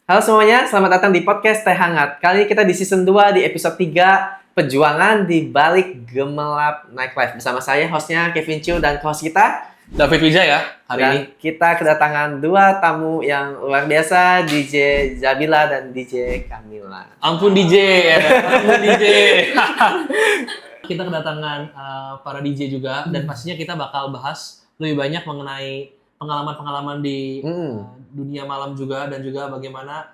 Halo semuanya, selamat datang di podcast Teh Hangat. Kali ini kita di season 2 di episode 3 Perjuangan di balik gemelap nightlife. Bersama saya hostnya Kevin Chu dan host kita David Wijaya hari dan ini. kita kedatangan dua tamu yang luar biasa, DJ Zabila dan DJ Kamila. Ampun DJ ya, ampun DJ. Kita kedatangan para DJ juga dan pastinya kita bakal bahas lebih banyak mengenai pengalaman-pengalaman di dunia malam juga dan juga bagaimana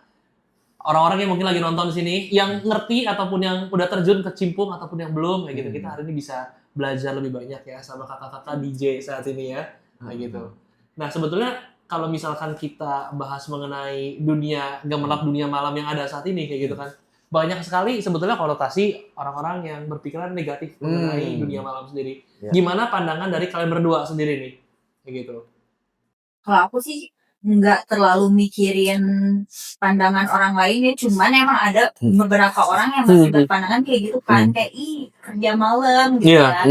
orang-orang yang mungkin lagi nonton di sini yang ngerti ataupun yang udah terjun ke Cimpung ataupun yang belum kayak gitu. Kita hari ini bisa belajar lebih banyak ya sama kakak-kakak DJ saat ini ya. Kayak gitu. Nah, sebetulnya kalau misalkan kita bahas mengenai dunia gemerlap dunia malam yang ada saat ini kayak gitu kan. Banyak sekali sebetulnya konotasi orang-orang yang berpikiran negatif mengenai dunia malam sendiri. Ya. Gimana pandangan dari kalian berdua sendiri nih? Kayak gitu. Kalau aku sih nggak terlalu mikirin pandangan orang lain ya, cuman emang ada beberapa orang yang masih berpandangan kayak gitu kan, kayak kerja malam gitu ya,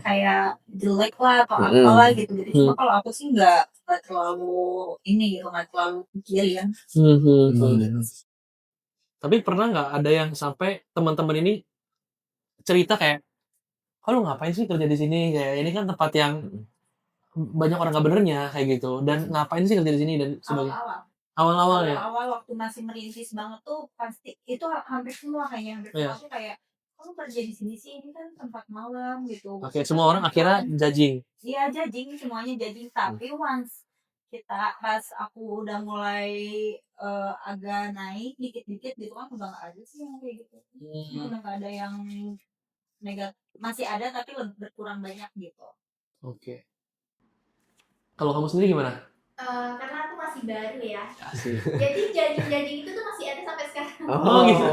kayak jelek lah atau apalah gitu. Cuma kalau aku sih nggak terlalu ini gitu, nggak terlalu pikirin. Tapi pernah nggak ada yang sampai teman-teman ini cerita kayak, "Kalau ngapain sih kerja di sini? Kayak ini kan tempat yang banyak orang nggak benernya kayak gitu. Dan ngapain sih kerja di sini dan sebagainya." Awal-awal ya. Awal waktu masih merintis banget tuh pasti itu hampir semua kayaknya semua tuh kayak, kamu kerja di sini sih, ini kan tempat malam gitu. Oke, semua orang akhirnya judging. Iya, judging, semuanya judging. Tapi once pas aku udah mulai agak naik dikit-dikit gitu kan, udah nggak ada sih yang kayak gitu. Udah nggak ada yang negatif, masih ada tapi berkurang banyak gitu. Oke. Kalau kamu sendiri gimana? Karena aku masih baru ya. Asik. Jadi judging itu tuh masih ada sampai sekarang. Oh gitu.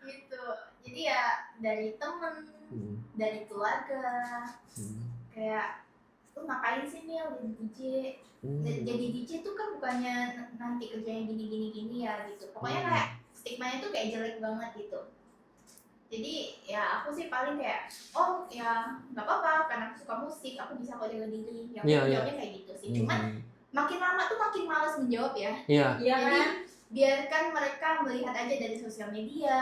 Gitu. Jadi ya dari temen, dari keluarga, kayak lu ngapain sih nih jadi DJ? Jadi DJ tuh kan bukannya nanti kerjanya gini ya gitu. Pokoknya kayak stigmanya tuh kayak jelek banget gitu. Jadi ya aku sih paling kayak, oh ya nggak apa-apa karena aku suka musik, aku bisa kok jaga diri. Yang jawabnya kayak gitu sih. Cuman makin lama tuh makin malas menjawab ya. Iya. Jadi biarkan mereka melihat aja dari sosial media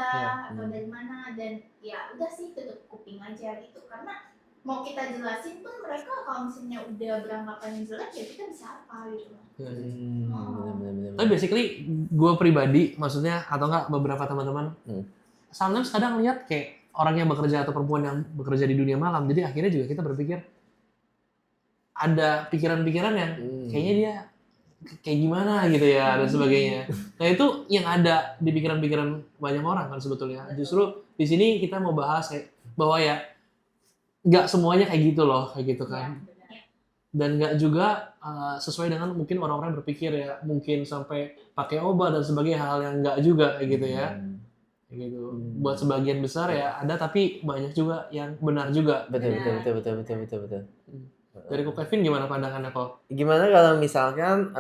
atau dari mana, dan ya udah sih tutup kuping aja gitu. Karena mau kita jelasin pun mereka kalau misalnya udah beranggapan jelek ya kita bisa apa gitu. Bener. Tapi basically gue pribadi maksudnya atau enggak beberapa teman-teman sometimes kadang lihat kayak orang yang bekerja atau perempuan yang bekerja di dunia malam, jadi akhirnya juga kita berpikir ada pikiran-pikiran yang kayaknya dia kayak gimana gitu ya dan sebagainya. Nah itu yang ada di pikiran-pikiran banyak orang kan sebetulnya. Justru di sini kita mau bahas kayak bahwa ya nggak semuanya kayak gitu loh, kayak gitu kan. Dan nggak juga sesuai dengan mungkin orang-orang berpikir ya, mungkin sampai pakai obat dan sebagainya, hal yang nggak juga kayak gitu ya. Kayak gitu. Buat sebagian besar ya ada, tapi banyak juga yang benar juga. Betul. Dari Ko Kevin gimana pandangannya kok? Gimana kalau misalkan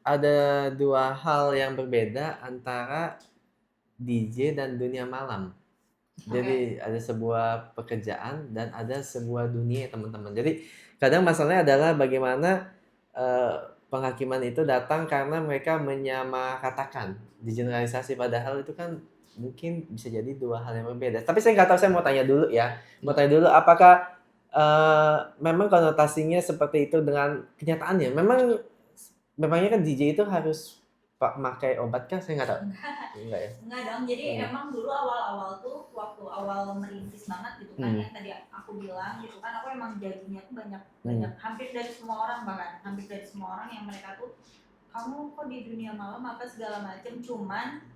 ada dua hal yang berbeda antara DJ dan dunia malam. Jadi ada sebuah pekerjaan dan ada sebuah dunia teman-teman. Jadi kadang masalahnya adalah bagaimana penghakiman itu datang karena mereka menyamakatakan, digeneralisasi, padahal itu kan mungkin bisa jadi dua hal yang berbeda. Tapi saya nggak tahu, saya mau tanya dulu ya. Apakah memang konotasinya seperti itu dengan kenyataannya? Memangnya kan DJ itu harus pakai obat kan? Saya nggak tahu. Enggak ya? Enggak dong, jadi emang dulu awal-awal tuh waktu awal merintis banget gitu kan, yang tadi aku bilang gitu kan, aku emang jadinya tuh banyak hampir dari semua orang, bahkan hampir dari semua orang yang mereka tuh, kamu kok di dunia malam apa segala macem. Cuman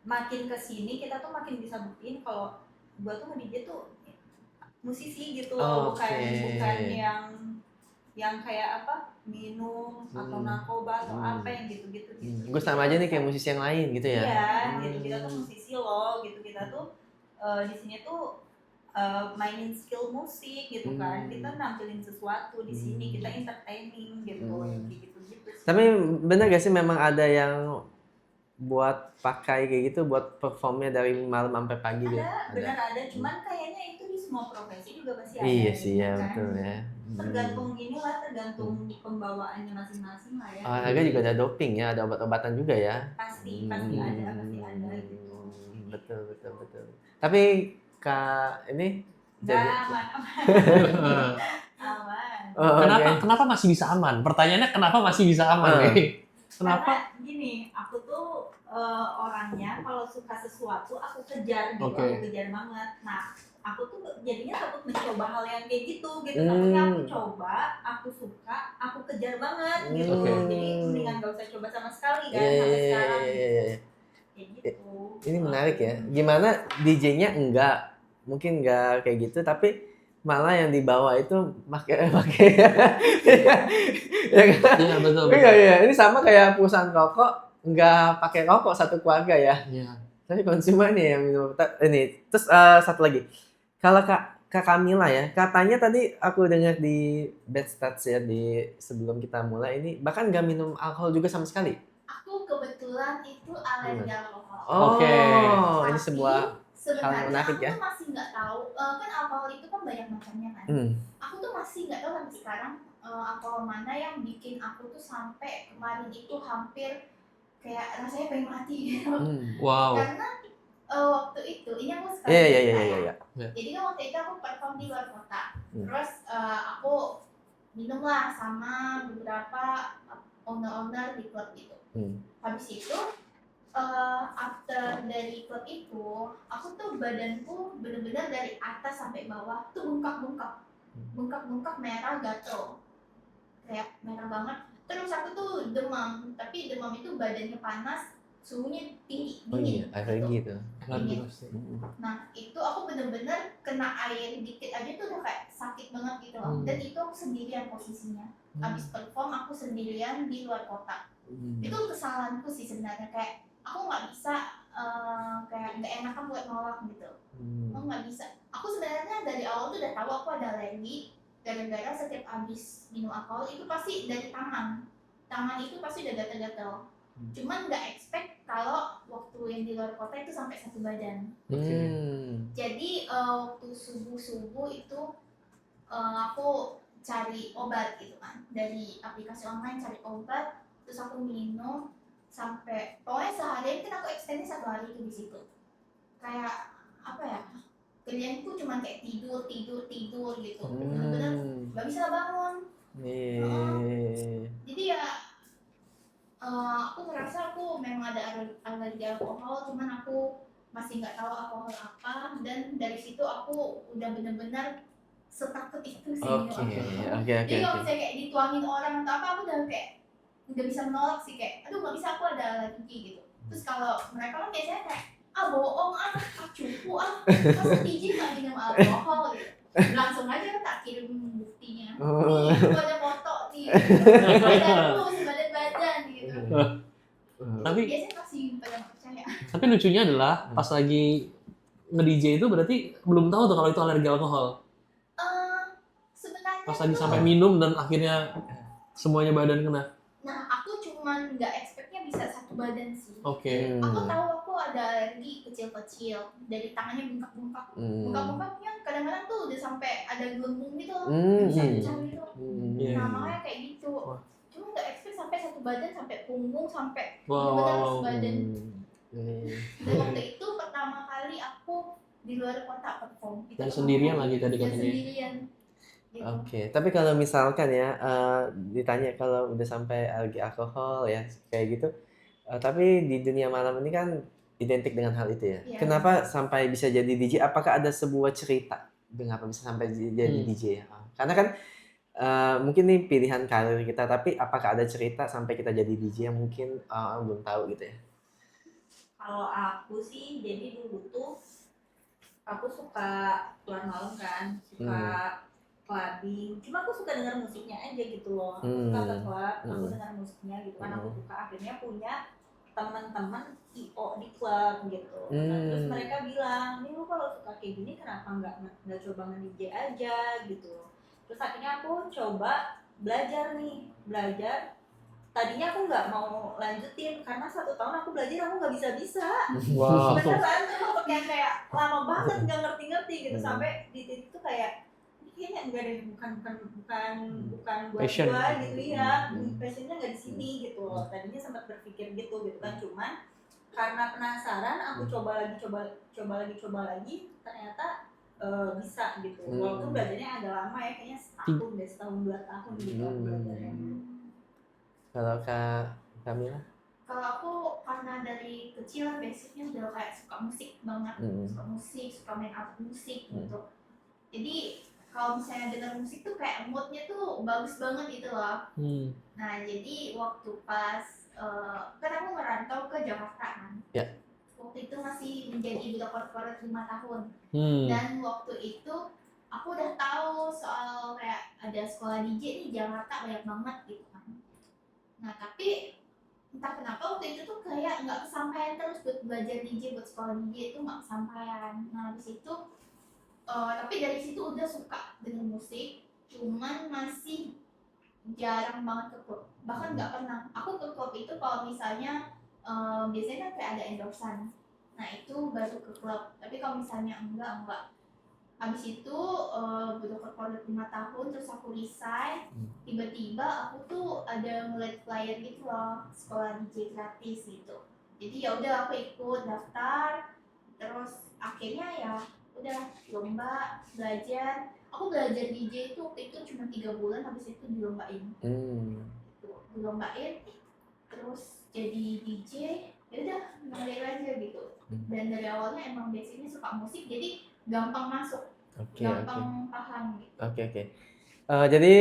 makin kesini kita tuh makin bisa buktiin kalau gua tuh nge-DJ tuh musisi gitu, bukan yang kayak apa, minum atau narkoba atau apa yang gitu-gitu. Gue sama aja nih kayak musisi yang lain gitu ya. Iya, gitu, kita tuh musisi loh gitu, kita tuh di sini tuh mainin skill musik gitu kan, kita nampilin sesuatu di sini, kita entertaining gitu, gitu. Tapi benar gak sih memang ada yang buat pakai kayak gitu buat performnya dari malam sampai pagi gitu? Benar ada, cuman kayaknya itu di semua profesi juga pasti ada. Iya sih ya, kan? betul ya. Tergantung inilah, tergantung pembawaannya masing-masing lah ya. Olahraga juga ada doping ya, ada obat-obatan juga ya. Pasti ada gitu. Betul. Tapi Kak ini Nggak jadi aman. Aman. Kenapa masih bisa aman? Pertanyaannya kenapa masih bisa aman nih? Kenapa? Karena gini, aku tuh orangnya kalau suka sesuatu aku kejar gitu, Oke. aku kejar banget. Nah, aku tuh jadinya takut mencoba hal yang kayak gitu. Takutnya aku coba, aku suka, aku kejar banget gitu. Oke. Jadi mendingan gak usah coba sama sekali kan Iya, sampai iya, sekarang. iya. Kayak gitu. Ini menarik ya. Gimana DJ-nya mungkin enggak kayak gitu, tapi malah yang dibawa itu pakai ya kan? Iya betul. Iya. Ini sama kayak perusahaan rokok nggak pakai rokok satu keluarga ya. Iya. Tapi konsumennya yang minum. Ini terus satu lagi. Kalau Kak Kamila ya, katanya tadi aku dengar di Bad Stats ya di sebelum kita mulai ini bahkan nggak minum alkohol juga sama sekali. Aku kebetulan itu alergi alkohol. Oke. Ini sebuah sebenarnya menarik aku ya. tuh masih nggak tahu kan alkohol itu kan banyak macamnya kan. Aku tuh masih nggak tahu sampai sekarang alkohol mana yang bikin aku tuh sampai kemarin itu hampir kayak rasanya pengen mati gitu. Wow. Karena waktu itu ini aku sekarang Iya. Jadi kan waktu itu aku perform di luar kota. Terus aku minum lah sama beberapa owner-owner di klub itu. Habis itu after dari klub itu, aku tuh badanku bener-bener dari atas sampai bawah tuh bengkak merah gatel, kayak merah banget. Terus aku tuh demam, tapi demam itu badannya panas, suhunya tinggi, dingin. Alergi tuh. Dingin. Nah itu aku bener-bener kena air dikit aja tuh udah kayak sakit banget gitu loh. Dan itu aku sendirian posisinya. Habis perform aku sendirian di luar kota. Itu kesalahanku sih sebenarnya, kayak aku nggak bisa kayak nggak enakan buat nolak gitu. Aku nggak bisa. Aku sebenarnya dari awal tuh udah tahu aku ada alergi, gara-gara setiap habis minum alkohol itu pasti dari tangan itu pasti udah gatel-gatel. Cuman nggak expect kalau waktu yang di luar kota itu sampai satu badan. Jadi waktu subuh itu aku cari obat gitu kan, dari aplikasi online cari obat, terus aku minum sampai pokoknya seharian kan aku extendnya 1 hari itu di situ. Kayak apa ya, kerjaanku cuma kayak tidur gitu, benar-benar nggak bisa bangun. Jadi ya aku ngerasa aku memang ada alergi alkohol, cuman aku masih nggak tahu alkohol apa, dan dari situ aku udah benar-benar setakut itu sih. Oke. Jadi kalau misalnya kayak dituangin orang atau apa, aku udah kayak nggak bisa menolak sih, kayak aduh nggak bisa, aku ada alergi gitu. Terus kalau mereka kan biasanya kayak bohong cupu masa DJ nggak minum alkohol gitu. Langsung aja tak kirim buktinya, nih aku ada foto nih, badan gitu. Tapi biasanya masih pada nggak percaya. Tapi lucunya adalah pas lagi nge-DJ itu berarti belum tahu tuh kalau itu alergi alkohol. Sebenarnya Pas lagi sampai minum dan akhirnya semuanya badan kena. Nah, aku cuman nggak expectnya bisa satu badan sih. Oke. Aku tahu aku ada alergi kecil-kecil, dari tangannya bengkak-bengkak. Bengkak-bengkaknya kadang-kadang tuh udah sampai ada gelembung gitu loh, bisa pecah gitu. Nah, makanya kayak gitu. Cuma nggak expect sampai satu badan, sampai punggung, sampai benar-benar sebadan. Dan waktu itu pertama kali aku di luar kota perform. Dan sendirian lagi tadi katanya. Sendirian. Gitu. Oke, tapi kalau misalkan ya ditanya kalau udah sampai alergi alkohol ya kayak gitu, tapi di dunia malam ini kan identik dengan hal itu ya. Kenapa sampai bisa jadi DJ? Apakah ada sebuah cerita mengapa bisa sampai jadi DJ? Karena kan mungkin ini pilihan karir kita, tapi apakah ada cerita sampai kita jadi DJ yang mungkin orang belum tahu gitu ya? Kalau aku sih, jadi dulu tuh aku suka keluar malam kan, suka clubbing, cuma aku suka dengar musiknya aja gitu loh. Aku suka ke klub, aku dengar musiknya gitu kan, aku suka. Akhirnya punya teman-teman IO di klub gitu. Nah, terus mereka bilang, nih lu kalau suka kayak gini kenapa nggak coba nge-DJ aja gitu. Terus akhirnya aku coba belajar tadinya aku nggak mau lanjutin karena 1 tahun aku belajar aku nggak bisa Wow. beneran tuh kayak lama banget nggak ngerti gitu sampai di titik tuh kayak kayaknya enggak deh, bukan buat Passion. gua gitu ya, passionnya nggak di sini gitu loh. Tadinya sempat berpikir gitu kan, cuman karena penasaran aku coba lagi ternyata bisa gitu. Walaupun belajarnya agak lama ya, kayaknya setahun 2 tahun gitu aku belajarnya. Kalau Kak Kamila? Kalau aku karena dari kecil basicnya udah kayak suka musik banget, suka main alat musik gitu. Jadi kalau misalnya dengar musik tuh kayak moodnya tuh bagus banget gitu loh. Nah jadi waktu pas kan aku merantau ke Jakarta kan. Ya. Waktu itu masih menjadi budak korporat 5 tahun. Dan waktu itu aku udah tahu soal kayak ada sekolah DJ di Jakarta banyak banget gitu kan. Nah tapi entah kenapa waktu itu tuh kayak nggak kesampaian terus buat belajar DJ, buat sekolah DJ itu nggak kesampaian. Nah habis itu tapi dari situ udah suka dengan musik, cuman masih jarang banget ke klub, bahkan nggak pernah. Aku ke klub itu kalau misalnya biasanya kan kayak ada endorsan, nah itu baru ke klub. Tapi kalau misalnya enggak. Habis itu butuh korporat 5 tahun, terus aku resign. Tiba-tiba aku tuh ada ngeliat flyer gitu loh, sekolah DJ gratis gitu. Jadi ya udah aku ikut daftar, terus akhirnya ya udah lomba belajar. Aku belajar DJ itu waktu itu cuma 3 bulan, habis itu dilombain. Dilombain, terus jadi DJ. Ya udah ngalir aja gitu. Dan dari awalnya emang basicnya suka musik, jadi gampang masuk, gampang paham gitu. Oke. Jadi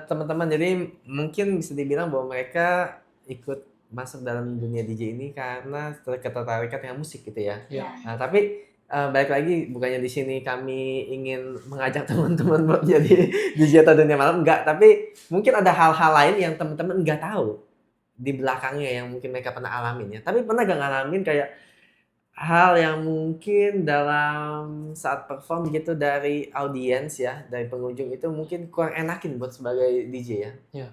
teman-teman, jadi mungkin bisa dibilang bahwa mereka ikut masuk dalam dunia DJ ini karena ketertarikan dengan musik gitu ya. Nah, tapi balik lagi, bukannya di sini kami ingin mengajak teman-teman buat jadi DJ atau dunia malam, enggak. Tapi mungkin ada hal-hal lain yang teman-teman enggak tahu di belakangnya yang mungkin mereka pernah alamin ya. Tapi pernah gak ngalamin kayak hal yang mungkin dalam saat perform gitu dari audiens ya, dari pengunjung itu mungkin kurang enakin buat sebagai DJ ya? Iya.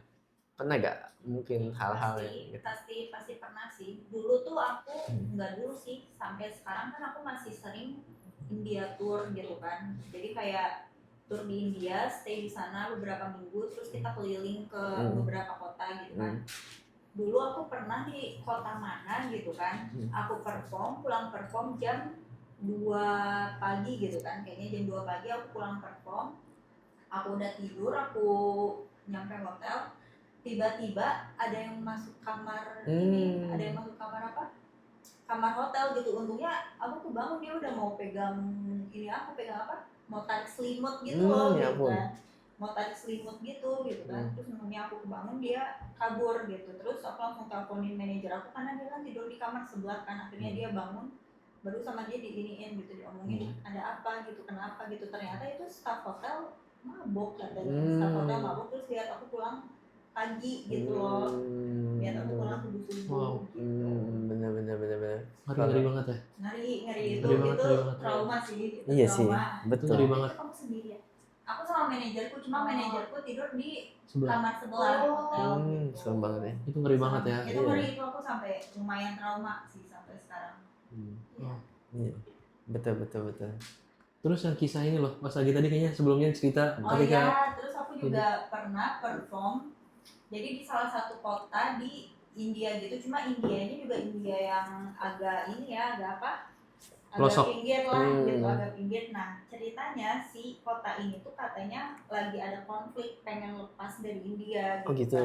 Pernah gak mungkin hal-hal yang gitu? Pasti pernah sih. Dulu tuh aku nggak dulu sih, sampai sekarang kan aku masih sering India tour gitu kan. Jadi kayak tour di India, stay di sana beberapa minggu, terus kita keliling ke beberapa kota gitu kan. Dulu aku pernah di kota mana gitu kan, aku pulang perform jam 2 pagi gitu kan, kayaknya jam 2 pagi aku pulang perform, aku udah tidur, aku nyampe hotel, tiba-tiba ada yang masuk kamar ini, ada yang masuk kamar apa? Kamar hotel gitu. Untungnya aku kebangun, dia udah mau pegang ini, aku pegang apa? Mau tarik selimut gitu loh gitu kan. Mau tarik selimut gitu kan. Terus namanya aku kebangun, dia kabur gitu. Terus aku langsung teleponin manajer aku karena dia kan tidur di kamar sebelah kan. Akhirnya dia bangun, baru sama dia diiniin gitu, diomongin ada apa gitu, kenapa gitu. Ternyata itu staf hotel mabok katanya. Staf hotel mabok, terus lihat aku pulang pagi gitu loh. Lihat aku pulang subuh-subuh gitu. Bener. Ngeri banget ya. Ngeri itu trauma sih. Iya sih, betul. Ngeri banget. Itu kamu sendiri ya? Aku sama manajerku, cuma manajerku tidur di Sebelah. kamar sebelah hotel gitu. Serem banget ya. Itu ngeri banget ya. Itu ngeri, itu aku sampai lumayan trauma sih sampai sekarang. Iya. Betul. Terus yang kisah ini loh, Mas Agi tadi kayaknya sebelumnya cerita ketika Terus aku juga pernah perform. Jadi di salah satu kota di India gitu, cuma Indianya juga India yang agak ini ya, agak apa? Agak pinggir lah gitu, agak pinggir. Nah ceritanya si kota ini tuh katanya lagi ada konflik, pengen lepas dari India gitu. Oh gitu.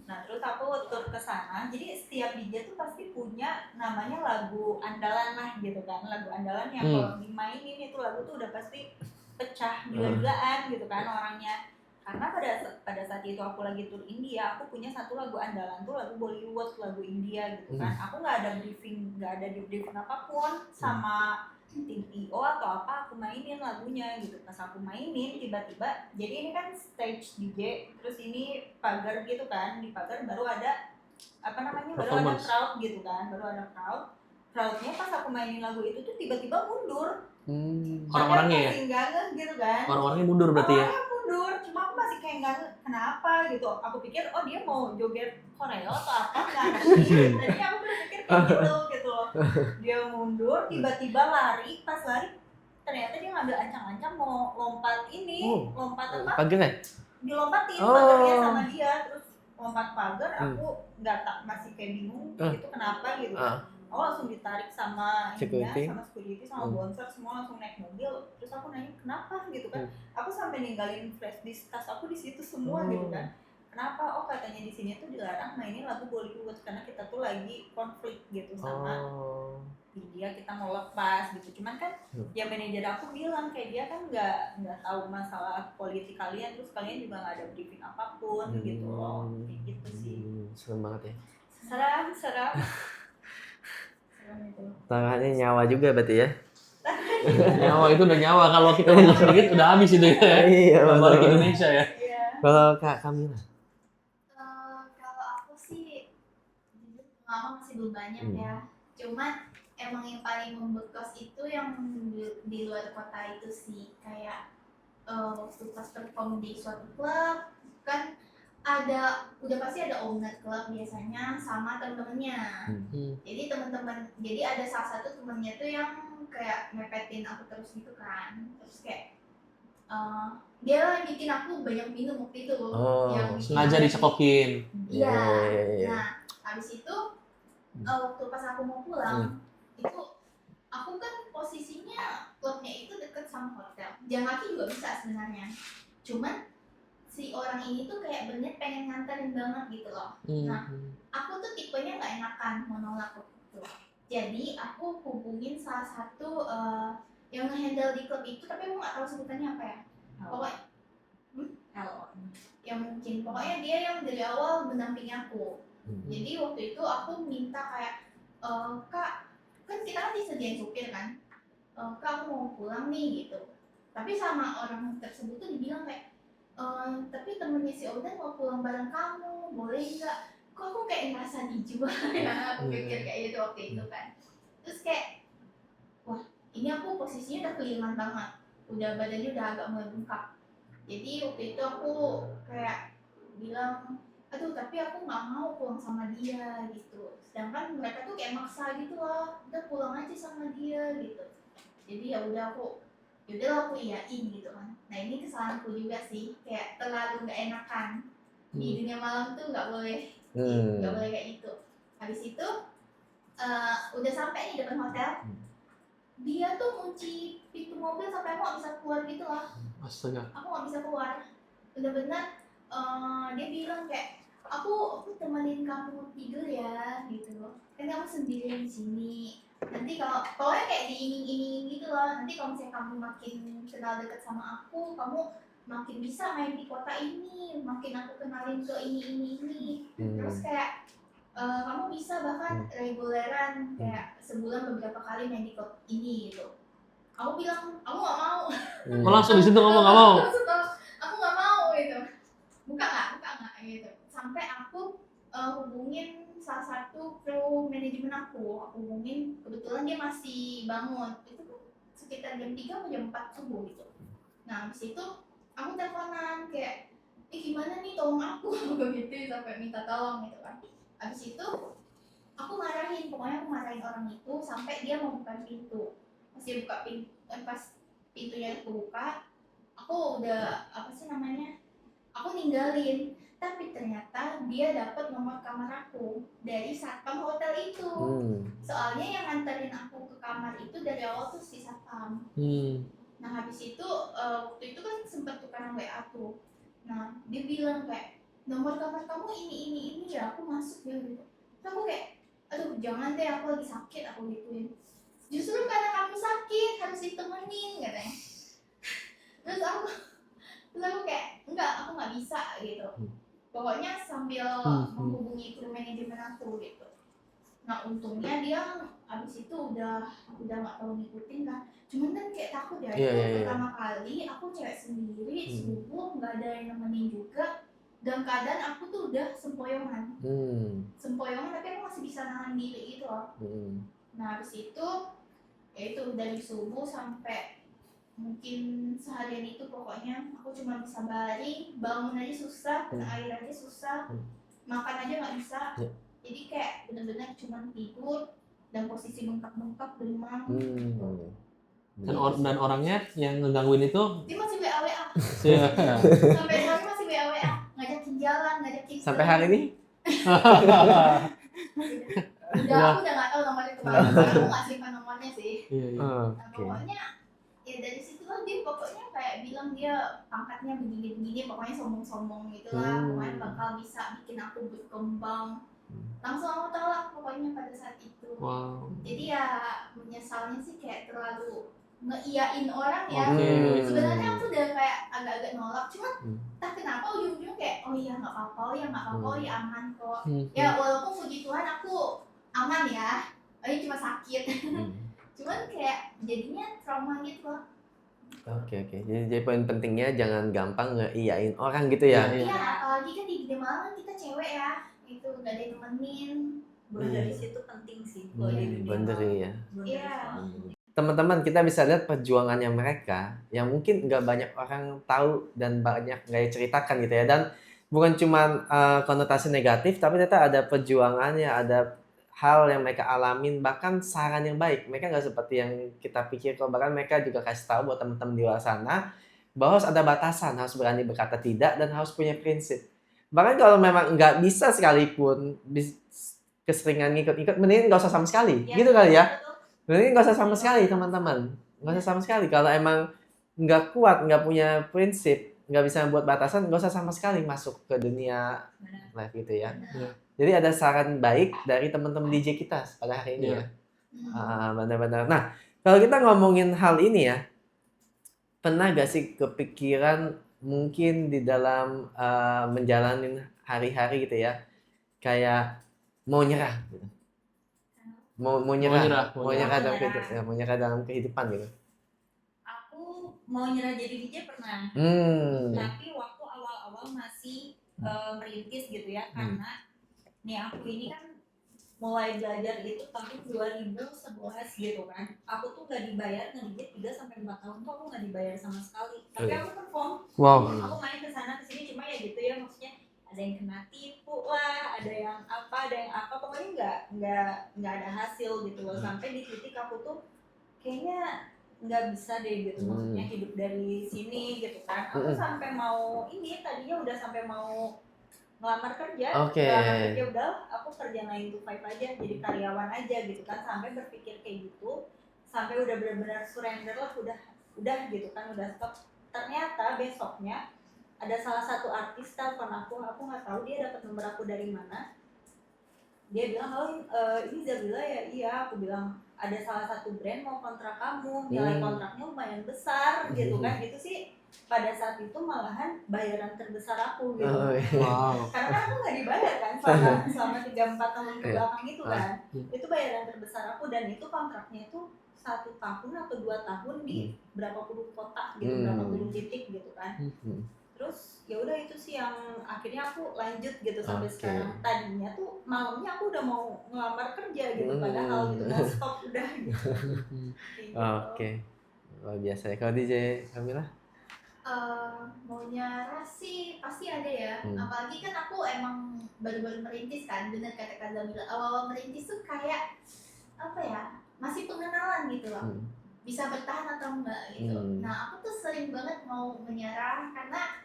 Nah terus aku tur ke sana. Jadi setiap DJ tuh pasti punya namanya lagu andalan lah gitu kan, lagu andalan yang kalau dimainin itu lagu tuh udah pasti pecah gila-gilaan gitu kan orangnya. Karena pada saat itu aku lagi tur India, aku punya satu lagu andalan tuh lagu Bollywood, lagu India gitu kan. Aku nggak ada di briefing apapun sama tim IO atau apa, aku mainin lagunya gitu. Pas aku mainin tiba-tiba, jadi ini kan stage DJ, terus ini pagar gitu kan, di pagar baru ada apa namanya, baru ada crowd gitu kan, crowdnya pas aku mainin lagu itu tuh tiba-tiba mundur. Orang-orangnya ya? Gitu kan. Orang-orangnya mundur berarti ya? mundur, cuma aku masih kayak nggak kenapa gitu. Aku pikir oh dia mau joget koreo atau apa, nggak ngerti. Tadi aku berpikir kayak gitu loh. Dia mundur, tiba-tiba lari, pas lari ternyata dia ngambil ancang-ancang mau lompat ini, lompat apa? Pagar ya? Dilompatin pagarnya sama dia, terus lompat pagar. Aku nggak tak masih kayak bingung gitu kenapa gitu kan. Aku langsung ditarik sama Security. sama security, sama bouncer, semua langsung naik mobil. Terus aku nanya kenapa gitu kan. Aku sampai ninggalin flash disk tas aku di situ semua gitu kan. Kenapa? Oh katanya di sini tuh dilarang mainin lagu Bollywood karena kita tuh lagi konflik gitu sama dia, kita mau lepas gitu. Cuman kan ya manajer aku bilang kayak dia kan nggak tahu masalah politik kalian, terus kalian juga nggak ada briefing apapun gitu loh. Kayak gitu sih. Serem banget ya. Seram itu. Taruhannya nyawa juga berarti ya. Nyawa itu udah nyawa, kalau kita ngomong sedikit udah habis itu ya. Iya, Balik ke Indonesia ya. Iya. Kalau Kak Kamila? Kalau aku sih jujur pengalaman masih belum banyak ya. Cuman emang yang paling membekas itu yang di luar kota itu sih, kayak waktu pas perform di suatu klub kan udah pasti ada owner klub biasanya sama temen-temennya. Jadi ada salah satu temennya tuh yang kayak mepetin aku terus gitu kan, terus kayak dia bikin aku banyak minum waktu itu, yang Sengaja dicekokin. Iya. Nah, habis itu waktu pas aku mau pulang itu aku kan posisinya klubnya itu deket sama hotel. Jalan kaki juga bisa sebenarnya. Cuman si orang ini tuh kayak bener pengen nganterin banget gitu loh. Nah, aku tuh tipenya nggak enakan mau nolak gitu. Jadi aku hubungin salah satu yang nge-handle di klub itu, tapi aku nggak tahu sebutannya apa ya. Pokoknya yang mungkin pokoknya dia yang dari awal mendampingi aku. Jadi waktu itu aku minta kayak Kak, kan kita kan disediain supir kan, Kak aku mau pulang nih gitu. Tapi sama orang tersebut tuh dibilang kayak tapi temennya si Oden mau pulang bareng kamu, boleh nggak? Kok aku kayak ngerasa dijual ya, aku pikir kayak gitu waktu itu kan. Terus kayak, wah ini aku posisinya udah kelingan banget, udah badannya udah agak mulai bengkak. Jadi waktu itu aku kayak bilang, aduh tapi aku nggak mau pulang sama dia gitu. Sedangkan mereka tuh kayak maksa gitu loh, udah pulang aja sama dia gitu. Jadi ya udah aku iyain gitu kan. Nah ini kesalahanku juga sih, kayak terlalu nggak enakan. Di dunia malam tuh nggak boleh kayak gitu. Habis itu udah sampai di depan hotel, dia tuh kunci pintu mobil sampai aku nggak bisa keluar gitu loh. Astaga. Aku nggak bisa keluar. Bener-bener dia bilang kayak aku temenin kamu tidur ya gitu loh. Kan kamu sendirian di sini. Nanti kalau pokoknya kayak diiming-iming gitu loh. Nanti kalau misalnya kamu makin kenal dekat sama aku, kamu makin bisa main di kota ini, makin aku kenalin ke ini. Terus kayak kamu bisa bahkan reguleran kayak sebulan beberapa kali main di klub ini gitu. Aku bilang aku nggak mau. Langsung di situ ngomong nggak mau. Aku nggak mau gitu. Buka nggak gitu. Sampai aku hubungin salah satu kru manajemen aku hubungin, kebetulan dia masih bangun. Itu kan sekitar jam 3 atau jam 4 subuh gitu. Nah habis itu aku teleponan kayak, gimana nih tolong aku gitu sampai minta tolong gitu kan. Habis itu aku pokoknya aku marahin orang itu sampai dia mau buka pintu. Pas dia buka pintu, pas pintunya kebuka, aku udah aku ninggalin. Tapi ternyata dia dapat nomor kamar aku dari satpam hotel itu. Soalnya yang nganterin aku ke kamar itu dari awal tuh si satpam. Nah habis itu waktu itu kan sempat tukeran WA tuh. Nah dia bilang kayak nomor kamar kamu ini ya, aku masuk ya gitu. Terus aku kayak aduh jangan deh, aku lagi sakit, aku gituin. Justru karena kamu sakit harus ditemenin katanya. Terus aku kayak enggak, aku nggak bisa gitu. Pokoknya sambil menghubungi kru manajemen aku gitu. Nah untungnya dia abis itu udah nggak tahu ngikutin kan. Cuman kan kayak takut ya. Itu pertama kali aku cewek sendiri subuh nggak ada yang nemenin juga. Dan keadaan aku tuh udah sempoyongan tapi aku masih bisa nahan diri gitu loh. Nah habis itu ya itu dari subuh sampai mungkin seharian itu pokoknya aku cuma bisa baring, bangun aja susah, kena air aja susah, makan aja nggak bisa. Jadi kayak bener-bener cuma tidur dan posisi bengkak-bengkak demam. Dan orangnya yang ngegangguin itu Dia masih WA ya. sampai sekarang masih WA ngajakin jalan, ngajakin Sampai hari ini? udah aku udah nggak tahu nomornya kemana, karena aku nggak simpan nomornya sih. Nah, Oke. pokoknya ya dari situ lah dia pokoknya kayak bilang dia pangkatnya begini-begini, pokoknya sombong-sombong gitulah, pokoknya bakal bisa bikin aku berkembang. Langsung aku tolak pokoknya pada saat itu. Wow. Jadi ya menyesalnya sih kayak terlalu ngeiyain orang ya. Sebenarnya aku udah kayak agak-agak nolak, cuman entah kenapa ujung-ujungnya kayak oh iya nggak apa-apa, oh iya nggak apa-apa, oh iya aman kok. Ya walaupun puji Tuhan aku aman ya, oh ini cuma sakit. Cuman kayak jadinya trauma gitu loh. Oke. Jadi poin pentingnya jangan gampang ngeiyain orang gitu ya. Iya, apalagi kan di Gede Malang kita cewek ya, itu nggak ada yang nemenin. Boundaries itu penting sih. Boundary ya. Iya. Teman-teman, kita bisa lihat perjuangannya mereka yang mungkin nggak banyak orang tahu dan banyak nggak ceritakan gitu ya. Dan bukan cuma konotasi negatif, tapi ternyata ada perjuangannya, ada hal yang mereka alamin, bahkan saran yang baik. Mereka nggak seperti yang kita pikir kok. Bahkan mereka juga kasih tahu buat teman-teman di luar sana bahwa harus ada batasan, harus berani berkata tidak, dan harus punya prinsip. Bahkan kalau memang nggak bisa sekalipun, keseringan ngikut-ngikut, mending nggak usah sama sekali. Ya, gitu kali ya. betul. Berarti nggak usah sama sekali teman-teman, nggak usah sama sekali. Kalau emang nggak kuat, nggak punya prinsip, nggak bisa membuat batasan, nggak usah sama sekali masuk ke dunia live gitu ya. Jadi ada saran baik dari teman-teman DJ kita pada hari ini ya. Benar-benar. Nah, kalau kita ngomongin hal ini ya, pernah gak sih kepikiran mungkin di dalam menjalani hari-hari gitu ya, kayak mau nyerah gitu. Mau nyerah dalam kehidupan gitu. Aku mau nyerah jadi DJ pernah. Tapi waktu awal-awal masih merintis gitu ya, karena nih aku ini kan mulai belajar itu tahun 2011 gitu kan. Aku tuh gak dibayar nge-DJ 3-4 tahun tuh aku gak dibayar sama sekali. Tapi aku perform. Aku main kesana kesini, cuma ya gitu ya, maksudnya ada yang kena tipu lah, ada yang apa, pokoknya nggak ada hasil gitu loh. Sampai di titik aku tuh kayaknya nggak bisa deh gitu, maksudnya hidup dari sini gitu kan. Aku sampai mau tadinya udah sampai mau ngelamar kerja, udah aku kerja 9 to 5 aja, jadi karyawan aja gitu kan. Sampai berpikir kayak gitu, sampai udah benar-benar surrender lah, udah gitu kan, udah stop. Ternyata besoknya ada salah satu artis telepon aku nggak tahu dia dapat nomor aku dari mana. Dia bilang, halo, ini Zabila ya? Iya. Aku bilang, ada salah satu brand mau kontrak kamu, nilai kontraknya lumayan besar gitu kan. Gitu sih pada saat itu malahan bayaran terbesar aku gitu. Karena kan aku nggak dibayar kan selama 3-4 tahun ke belakang itu kan. Itu bayaran terbesar aku, dan itu kontraknya itu 1 tahun atau 2 tahun di berapa puluh kota gitu, berapa puluh titik gitu kan. Terus ya udah itu sih yang akhirnya aku lanjut gitu sampai sekarang. Tadinya tuh malamnya aku udah mau ngelamar kerja gitu, padahal gitu mau stop udah gitu. Oke. Luar biasa ya. Kalau DJ Kamila? Mau nyerah sih pasti ada ya. Apalagi kan aku emang baru-baru merintis kan, bener kata Kak Zabila. Awal-awal merintis tuh kayak apa ya, masih pengenalan gitu loh. Bisa bertahan atau enggak gitu. Nah aku tuh sering banget mau menyerah karena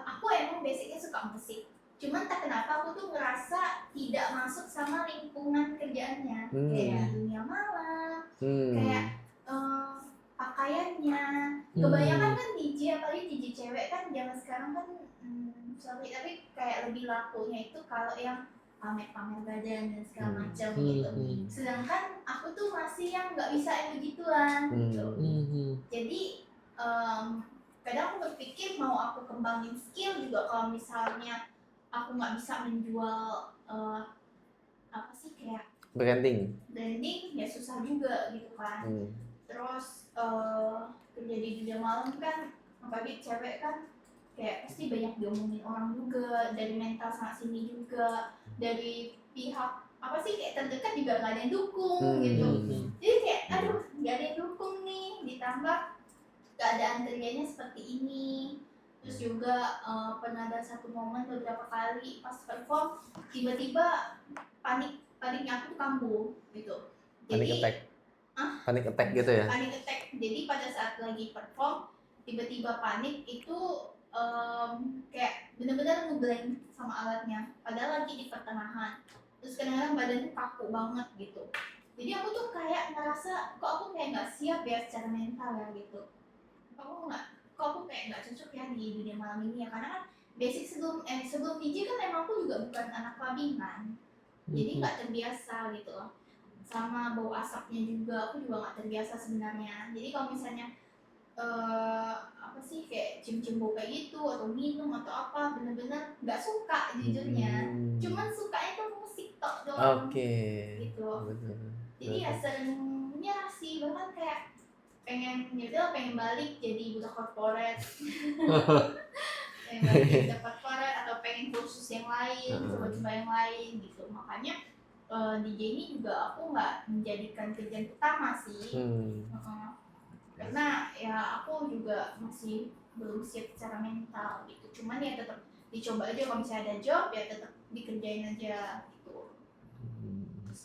aku emang basicnya suka musik. Cuman tak kenapa aku tuh ngerasa tidak masuk sama lingkungan kerjaannya. Kayak dunia malam, kayak pakaiannya. Kebanyakan kan DJ, apalagi DJ cewek kan zaman sekarang kan sorry, tapi kayak lebih lakunya itu kalau yang pamer-pamer badan dan segala macam gitu. Sedangkan aku tuh masih yang nggak bisa yang begituan gitu. Jadi kadang aku berpikir mau aku kembangin skill juga, kalau misalnya aku nggak bisa menjual apa sih kayak branding ya susah juga gitu kan. Terus kerja di dunia malam kan, apalagi cewek kan kayak pasti banyak diomongin orang juga, dari mental sana sini juga, dari pihak apa sih kayak terdekat juga nggak ada yang dukung gitu. Jadi kayak aduh nggak ada yang dukung nih, ditambah keadaan kerjanya seperti ini. Terus juga pernah ada satu momen beberapa kali pas perform tiba-tiba paniknya aku tuh kambuh gitu. Panic attack. Panic attack gitu ya? Panic attack. Jadi pada saat lagi perform tiba-tiba panik itu kayak benar-benar ngeblank sama alatnya. Padahal lagi di pertengahan. Terus kadang-kadang badannya kaku banget gitu. Jadi aku tuh kayak ngerasa kok aku kayak nggak siap ya secara mental ya gitu. Kok aku kayak nggak cocok ya di dunia malam ini ya, karena kan basic sebelum DJ kan emang aku juga bukan anak clubbing kan, jadi nggak terbiasa gitu loh, sama bau asapnya juga aku juga nggak terbiasa sebenarnya. Jadi kalau misalnya apa sih kayak cium-cium bau kayak gitu atau minum atau apa, bener-bener nggak suka jujurnya. Cuman sukanya tuh musik tok doang. Gitu. Jadi ya sering nyerah sih, bahkan kayak pengen balik jadi budak korporat. Pengen balik jadi budak korporat atau pengen kursus yang lain, coba-coba yang lain gitu. Makanya DJ ini juga aku nggak menjadikan kerjaan utama sih. Karena ya aku juga masih belum siap secara mental gitu. Cuman ya tetap dicoba aja, kalau misalnya ada job ya tetap dikerjain aja gitu.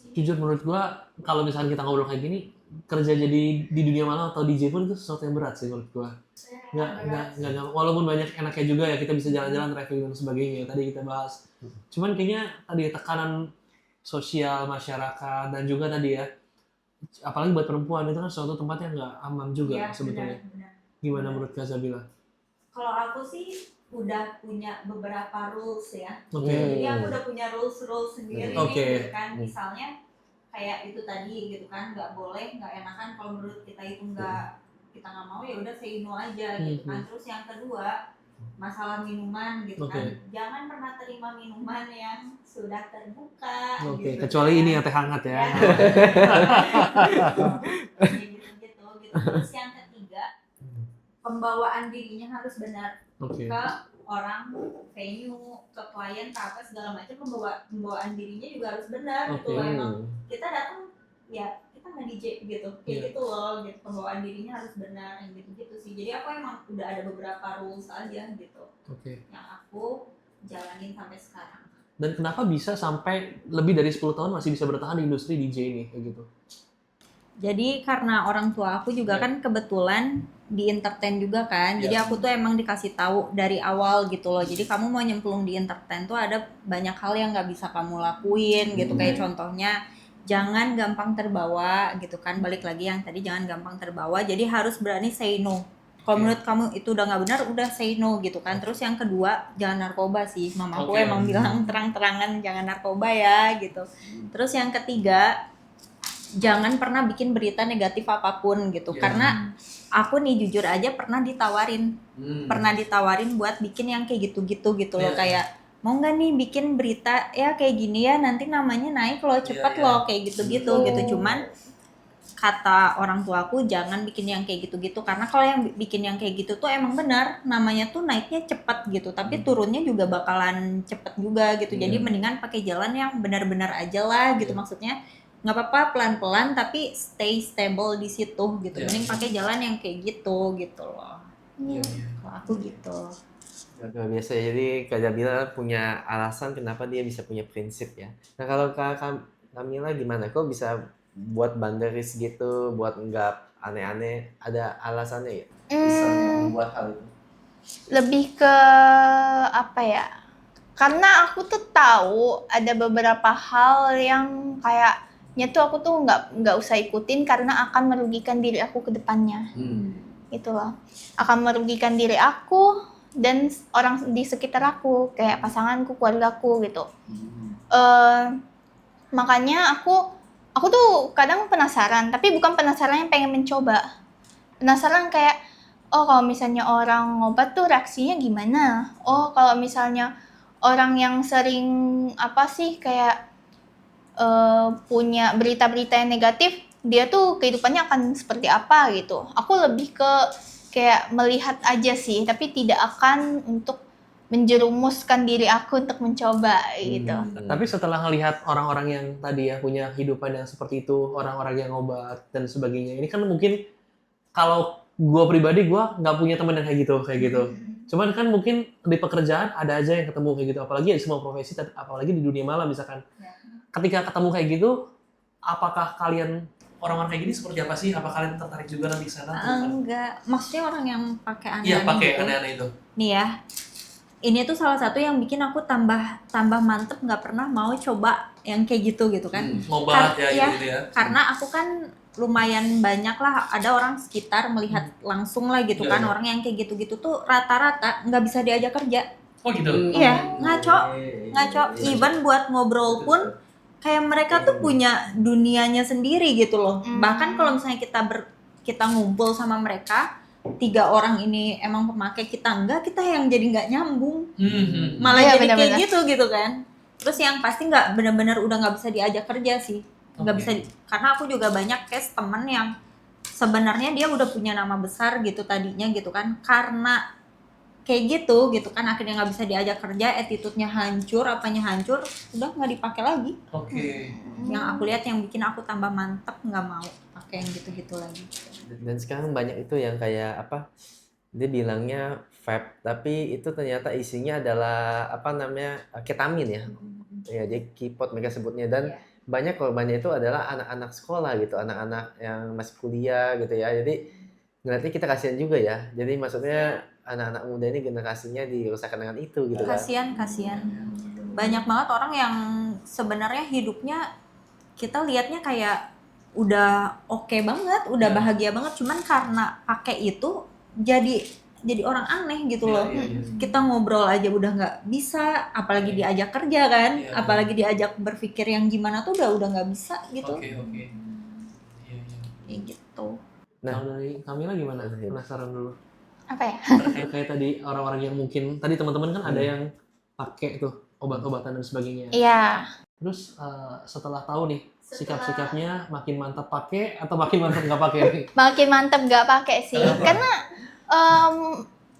Jujur menurut gua kalau misalnya kita ngobrol kayak gini, kerja jadi di dunia malam atau DJ pun itu sesuatu yang berat sih menurut gua. Nggak, walaupun banyak enaknya juga ya, kita bisa jalan-jalan, traveling dan sebagainya, tadi kita bahas. Cuman kayaknya tadi tekanan sosial masyarakat dan juga tadi ya, apalagi buat perempuan itu kan suatu tempat yang nggak aman juga Ya, sebetulnya. benar. Gimana menurut Kak Zabila? Kalau aku sih udah punya beberapa rules ya. Oke. Jadi aku udah punya rules sendiri nih, gitu kan. Misalnya kayak itu tadi gitu kan, nggak boleh, nggak enakan kalau menurut kita itu kita nggak mau, ya udah say no aja gitu kan. Terus yang kedua masalah minuman gitu kan, jangan pernah terima minuman yang sudah terbuka. Gitu kecuali kan. ini ya teh hangat ya. Gitu. Terus yang ketiga, pembawaan dirinya harus benar ke orang, venue, ke klien, ke apa segala macam. Pembawaan dirinya juga harus benar gitu loh. Emang kita datang ya kita nggak DJ gitu kayak gitu loh gitu. Pembawaan dirinya harus benar yang gitu sih. Jadi aku emang udah ada beberapa rules aja gitu yang aku jalanin sampai sekarang. Dan kenapa bisa sampai lebih dari 10 tahun masih bisa bertahan di industri DJ ini kayak gitu? Jadi karena orang tua aku juga kan kebetulan di entertain juga kan. Jadi aku tuh emang dikasih tahu dari awal gitu loh. Jadi kamu mau nyemplung di entertain tuh ada banyak hal yang nggak bisa kamu lakuin gitu. Kayak contohnya jangan gampang terbawa gitu kan. Balik lagi yang tadi, jangan gampang terbawa. Jadi harus berani say no. Kalau menurut kamu itu udah nggak benar, udah say no gitu kan. Terus yang kedua, jangan narkoba sih. Mama aku emang bilang terang-terangan jangan narkoba ya gitu. Terus yang ketiga, jangan pernah bikin berita negatif apapun gitu. Karena aku nih jujur aja pernah ditawarin buat bikin yang kayak gitu-gitu gitu loh. Kayak mau nggak nih bikin berita ya kayak gini ya, nanti namanya naik loh, cepet loh, kayak gitu-gitu gitu. Cuman kata orang tuaku jangan bikin yang kayak gitu-gitu, karena kalau yang bikin yang kayak gitu tuh emang benar namanya tuh naiknya cepet gitu, tapi turunnya juga bakalan cepet juga gitu. Jadi mendingan pakai jalan yang benar-benar aja lah gitu. Maksudnya nggak apa-apa pelan-pelan tapi stay stable di situ gitu. Mending pakai jalan yang kayak gitu loh. Kalau aku gitu. Luar biasa. Jadi Kak Zabila punya alasan kenapa dia bisa punya prinsip ya. Nah kalau Kak Kamila gimana? Kok bisa buat boundaries gitu, buat nggak aneh-aneh? Ada alasannya ya? Bisa membuat hal itu? Lebih ke apa ya? Karena aku tuh tahu ada beberapa hal yang kayaknya tuh aku tuh nggak usah ikutin karena akan merugikan diri aku ke depannya. Gitu loh. Akan merugikan diri aku dan orang di sekitar aku, kayak pasanganku, keluargaku gitu. Makanya aku tuh kadang penasaran, tapi bukan penasaran yang pengen mencoba. Penasaran kayak, oh kalau misalnya orang ngobat tuh reaksinya gimana? Oh kalau misalnya orang yang sering kayak punya berita-berita yang negatif, dia tuh kehidupannya akan seperti apa gitu. Aku lebih ke kayak melihat aja sih, tapi tidak akan untuk menjerumuskan diri aku untuk mencoba gitu. Tapi setelah ngelihat orang-orang yang tadi ya punya kehidupan yang seperti itu, orang-orang yang obat dan sebagainya, ini kan mungkin kalau gue pribadi gue nggak punya teman yang kayak gitu. Cuman kan mungkin di pekerjaan ada aja yang ketemu kayak gitu, apalagi di semua profesi, apalagi di dunia malam misalkan. Ya. Ketika ketemu kayak gitu, apakah kalian orang-orang kayak gini seperti apa sih? Apa kalian tertarik juga nanti ke sana? Enggak, maksudnya orang yang pakai aneh-aneh Iya, pakai gitu. aneh-aneh itu. Nih ya, ini tuh salah satu yang bikin aku tambah mantep, nggak pernah mau coba yang kayak gitu kan. Ngobat ya, gitu ya. Karena aku kan lumayan banyak lah, ada orang sekitar melihat langsung lah gitu Iya, kan, iya. orang yang kayak gitu-gitu tuh rata-rata nggak bisa diajak kerja. Oh gitu. Iya, ngaco. Even buat ngobrol pun kayak mereka tuh punya dunianya sendiri gitu loh. Bahkan kalau misalnya kita ngumpul sama mereka, 3 orang ini emang pemakai, kita enggak, kita yang jadi nggak nyambung. Malah Iya, jadi kayak benar-benar. gitu kan. Terus yang pasti nggak benar-benar udah nggak bisa diajak kerja sih. Nggak bisa, karena aku juga banyak case temen yang sebenarnya dia udah punya nama besar gitu tadinya gitu kan, karena kayak gitu kan akhirnya nggak bisa diajak kerja, attitude-nya hancur, apanya hancur, udah nggak dipakai lagi. Yang aku lihat yang bikin aku tambah mantep, nggak mau pakai yang gitu-gitu lagi. Dan sekarang banyak itu yang kayak apa? Dia bilangnya vape, tapi itu ternyata isinya adalah apa namanya, ketamin ya. Ya, jadi kipot mereka sebutnya, dan banyak korbannya itu adalah anak-anak sekolah gitu, anak-anak yang masih kuliah gitu ya. Jadi berarti kita kasihan juga ya. Jadi maksudnya anak-anak muda ini generasinya dirusakkan dengan itu gitu kan. Kasian. Banyak banget orang yang sebenarnya hidupnya kita lihatnya kayak udah oke banget, udah bahagia banget, cuman karena pakai itu jadi orang aneh gitu loh. Kita ngobrol aja udah nggak bisa, apalagi diajak kerja kan, apalagi diajak berpikir yang gimana tuh udah nggak bisa gitu. Kayak gitu. Nah, kalau dari Kamila gimana? Penasaran dulu. Apa ya? Kayak tadi orang-orang yang mungkin tadi teman-teman kan ada yang pakai tuh obat-obatan dan sebagainya. Iya. Terus setelah tahu nih sikap-sikapnya, makin mantap pakai atau makin mantap nggak pakai nih? Makin mantep nggak pakai sih, karena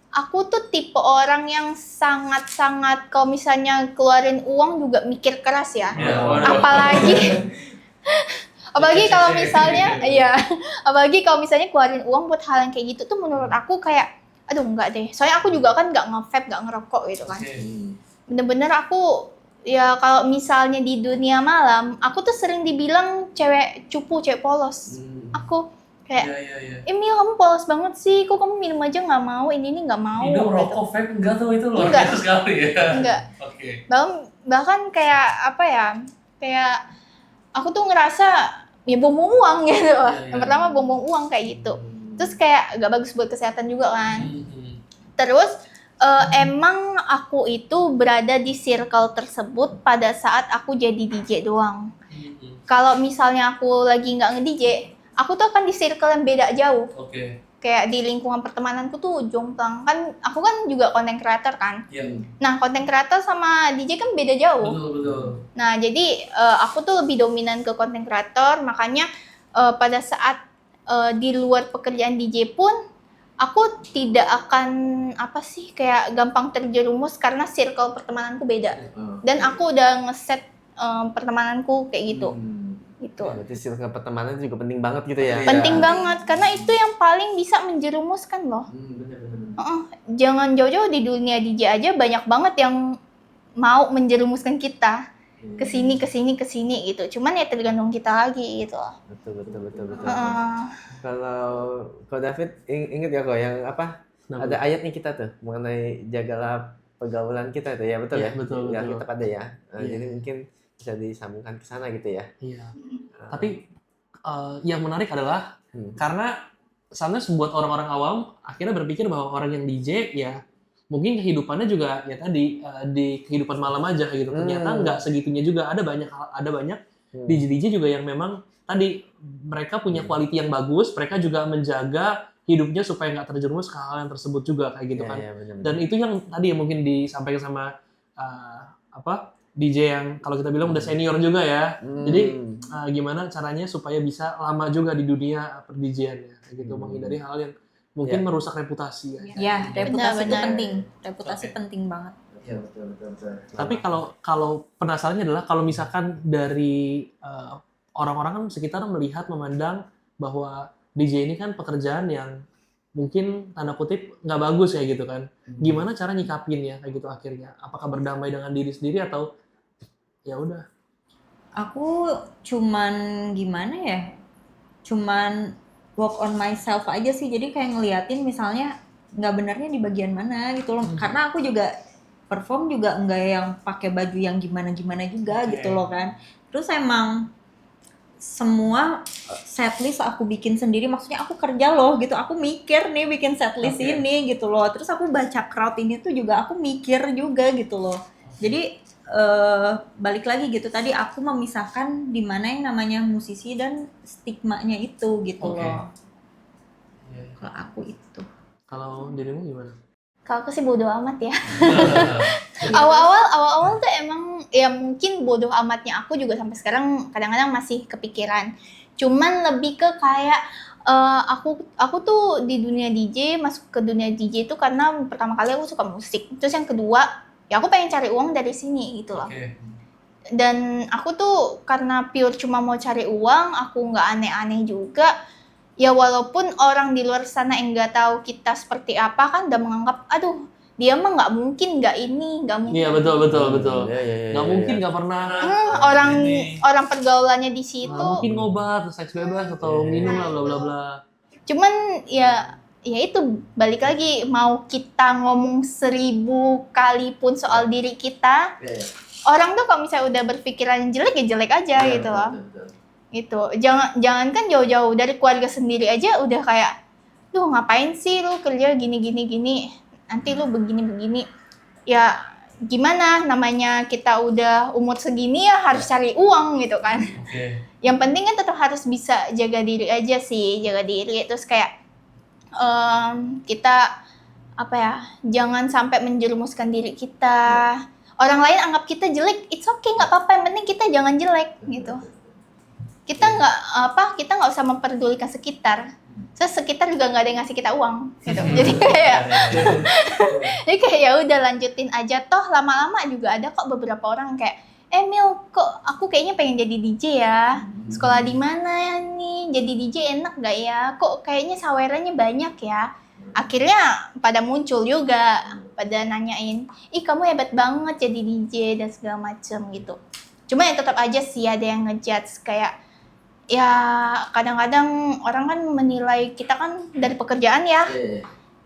aku tuh tipe orang yang sangat-sangat kalau misalnya keluarin uang juga mikir keras ya. Apalagi kalau misalnya apalagi kalau misalnya keluarin uang buat hal yang kayak gitu tuh menurut aku kayak aduh enggak deh. Soalnya aku juga kan nggak nge-vape, nggak ngerokok gitu kan. Bener-bener aku ya kalau misalnya di dunia malam, aku tuh sering dibilang cewek cupu, cewek polos. Aku kayak, Emil kamu polos banget sih, kok kamu minum aja nggak mau, ini nggak mau. Minum rokok vape enggak tuh, itu luar biasa sekali ya. Enggak. Bahkan kayak apa ya, kayak aku tuh ngerasa ya buang uang gitu. Yang pertama buang uang kayak gitu. Terus kayak gak bagus buat kesehatan juga kan. Terus emang aku itu berada di circle tersebut pada saat aku jadi DJ doang. Kalau misalnya aku lagi nggak nge-DJ, aku tuh akan di circle yang beda jauh. Kayak di lingkungan pertemananku tuh jomplang. Kan aku kan juga content creator kan. Nah, content creator sama DJ kan beda jauh. Betul. Nah, jadi aku tuh lebih dominan ke content creator, makanya pada saat di luar pekerjaan DJ pun aku tidak akan kayak gampang terjerumus karena circle pertemananku beda. Dan aku udah ngeset pertemananku kayak gitu. Gitu. Berarti circle pertemanan itu juga penting banget gitu ya. Penting banget karena itu yang paling bisa menjerumuskan loh. Jangan jauh-jauh di dunia DJ aja banyak banget yang mau menjerumuskan kita ke sini gitu. Cuman ya tergantung kita lagi gitu loh. Betul. Kalau David inget ya kok yang apa? Ada ayatnya kita tuh mengenai jagalah pergaulan kita tuh ya, betul ya? Betul. Kita pada ya. Jadi mungkin bisa disambungkan ke sana gitu ya. Iya. Tapi yang menarik adalah karena sometimes buat orang-orang awam akhirnya berpikir bahwa orang yang DJ ya mungkin kehidupannya juga ya tadi di kehidupan malam aja gitu. Ternyata nggak segitunya juga. Ada banyak DJ juga yang memang tadi mereka punya quality yang bagus, mereka juga menjaga hidupnya supaya nggak terjerumus ke hal yang tersebut juga kayak gitu kan. Bener. Dan itu yang tadi yang mungkin disampaikan sama DJ yang kalau kita bilang udah senior juga ya. Jadi gimana caranya supaya bisa lama juga di dunia per-DJ-an ya kayak gitu, menghindari hal yang mungkin merusak reputasi ya. Ya, reputasi itu Benar. penting. Reputasi penting banget. Iya, betul. Tapi kalau penasarannya adalah kalau misalkan dari orang-orang kan sekitar memandang bahwa DJ ini kan pekerjaan yang mungkin tanda kutip nggak bagus kayak gitu kan. Gimana cara nyikapinnya kayak gitu akhirnya? Apakah berdamai dengan diri sendiri atau ya udah? Aku cuman gimana ya? Cuman work on myself aja sih. Jadi kayak ngeliatin misalnya nggak benernya di bagian mana gitu loh. Karena aku juga perform juga nggak yang pakai baju yang gimana-gimana juga gitu loh kan. Terus emang semua setlist aku bikin sendiri, maksudnya aku kerja loh gitu, aku mikir nih bikin setlist ini gitu loh, terus aku baca crowd ini tuh juga aku mikir juga gitu loh. Jadi balik lagi gitu, tadi aku memisahkan di mana yang namanya musisi dan stigmanya itu gitu loh. Kalau aku itu. Kalau dirimu gimana? Kalau aku sih bodo amat ya. Awal-awal tuh emang ya mungkin bodoh amatnya aku juga sampai sekarang kadang-kadang masih kepikiran. Cuman lebih ke kayak aku tuh di dunia DJ, masuk ke dunia DJ itu karena pertama kali aku suka musik. Terus yang kedua, ya aku pengen cari uang dari sini gitu loh. Dan aku tuh karena pure cuma mau cari uang, aku nggak aneh-aneh juga. Ya walaupun orang di luar sana yang nggak tahu kita seperti apa kan udah menganggap, aduh dia mah nggak mungkin nggak ini, nggak mungkin. Iya betul. Iya, Nggak mungkin nggak pernah. Orang pergaulannya di situ. Nggak mungkin ngobat, seks bebas atau minum lah bla bla bla. Cuman ya itu balik lagi, mau kita ngomong 1000 kali pun soal diri kita, orang tuh kalau misalnya udah berpikiran jelek ya jelek aja gitu loh. Gitu. Jangan kan jauh-jauh dari keluarga sendiri aja udah kayak, "Duh, ngapain sih lu kerja gini. Nanti lu begini." Ya gimana, namanya kita udah umur segini ya harus cari uang gitu kan. Yang penting kan tetap harus bisa jaga diri aja sih, jaga diri. Terus kayak kita apa ya, jangan sampai menjerumuskan diri kita. Orang lain anggap kita jelek, it's okay, nggak apa-apa, yang penting kita jangan jelek gitu. Kita nggak usah memperdulikan sekitar. Sekitar juga nggak ada yang ngasih kita uang gitu. Jadi kayak ya udah lanjutin aja, toh lama-lama juga ada kok beberapa orang kayak, Mil, kok aku kayaknya pengen jadi DJ ya, sekolah di mana ya nih, jadi DJ enak nggak ya, kok kayaknya sawerannya banyak ya. Akhirnya pada muncul juga, pada nanyain, ih kamu hebat banget jadi DJ dan segala macem gitu. Cuma ya tetap aja sih ada yang ngejudge kayak, ya kadang-kadang orang kan menilai kita kan dari pekerjaan ya,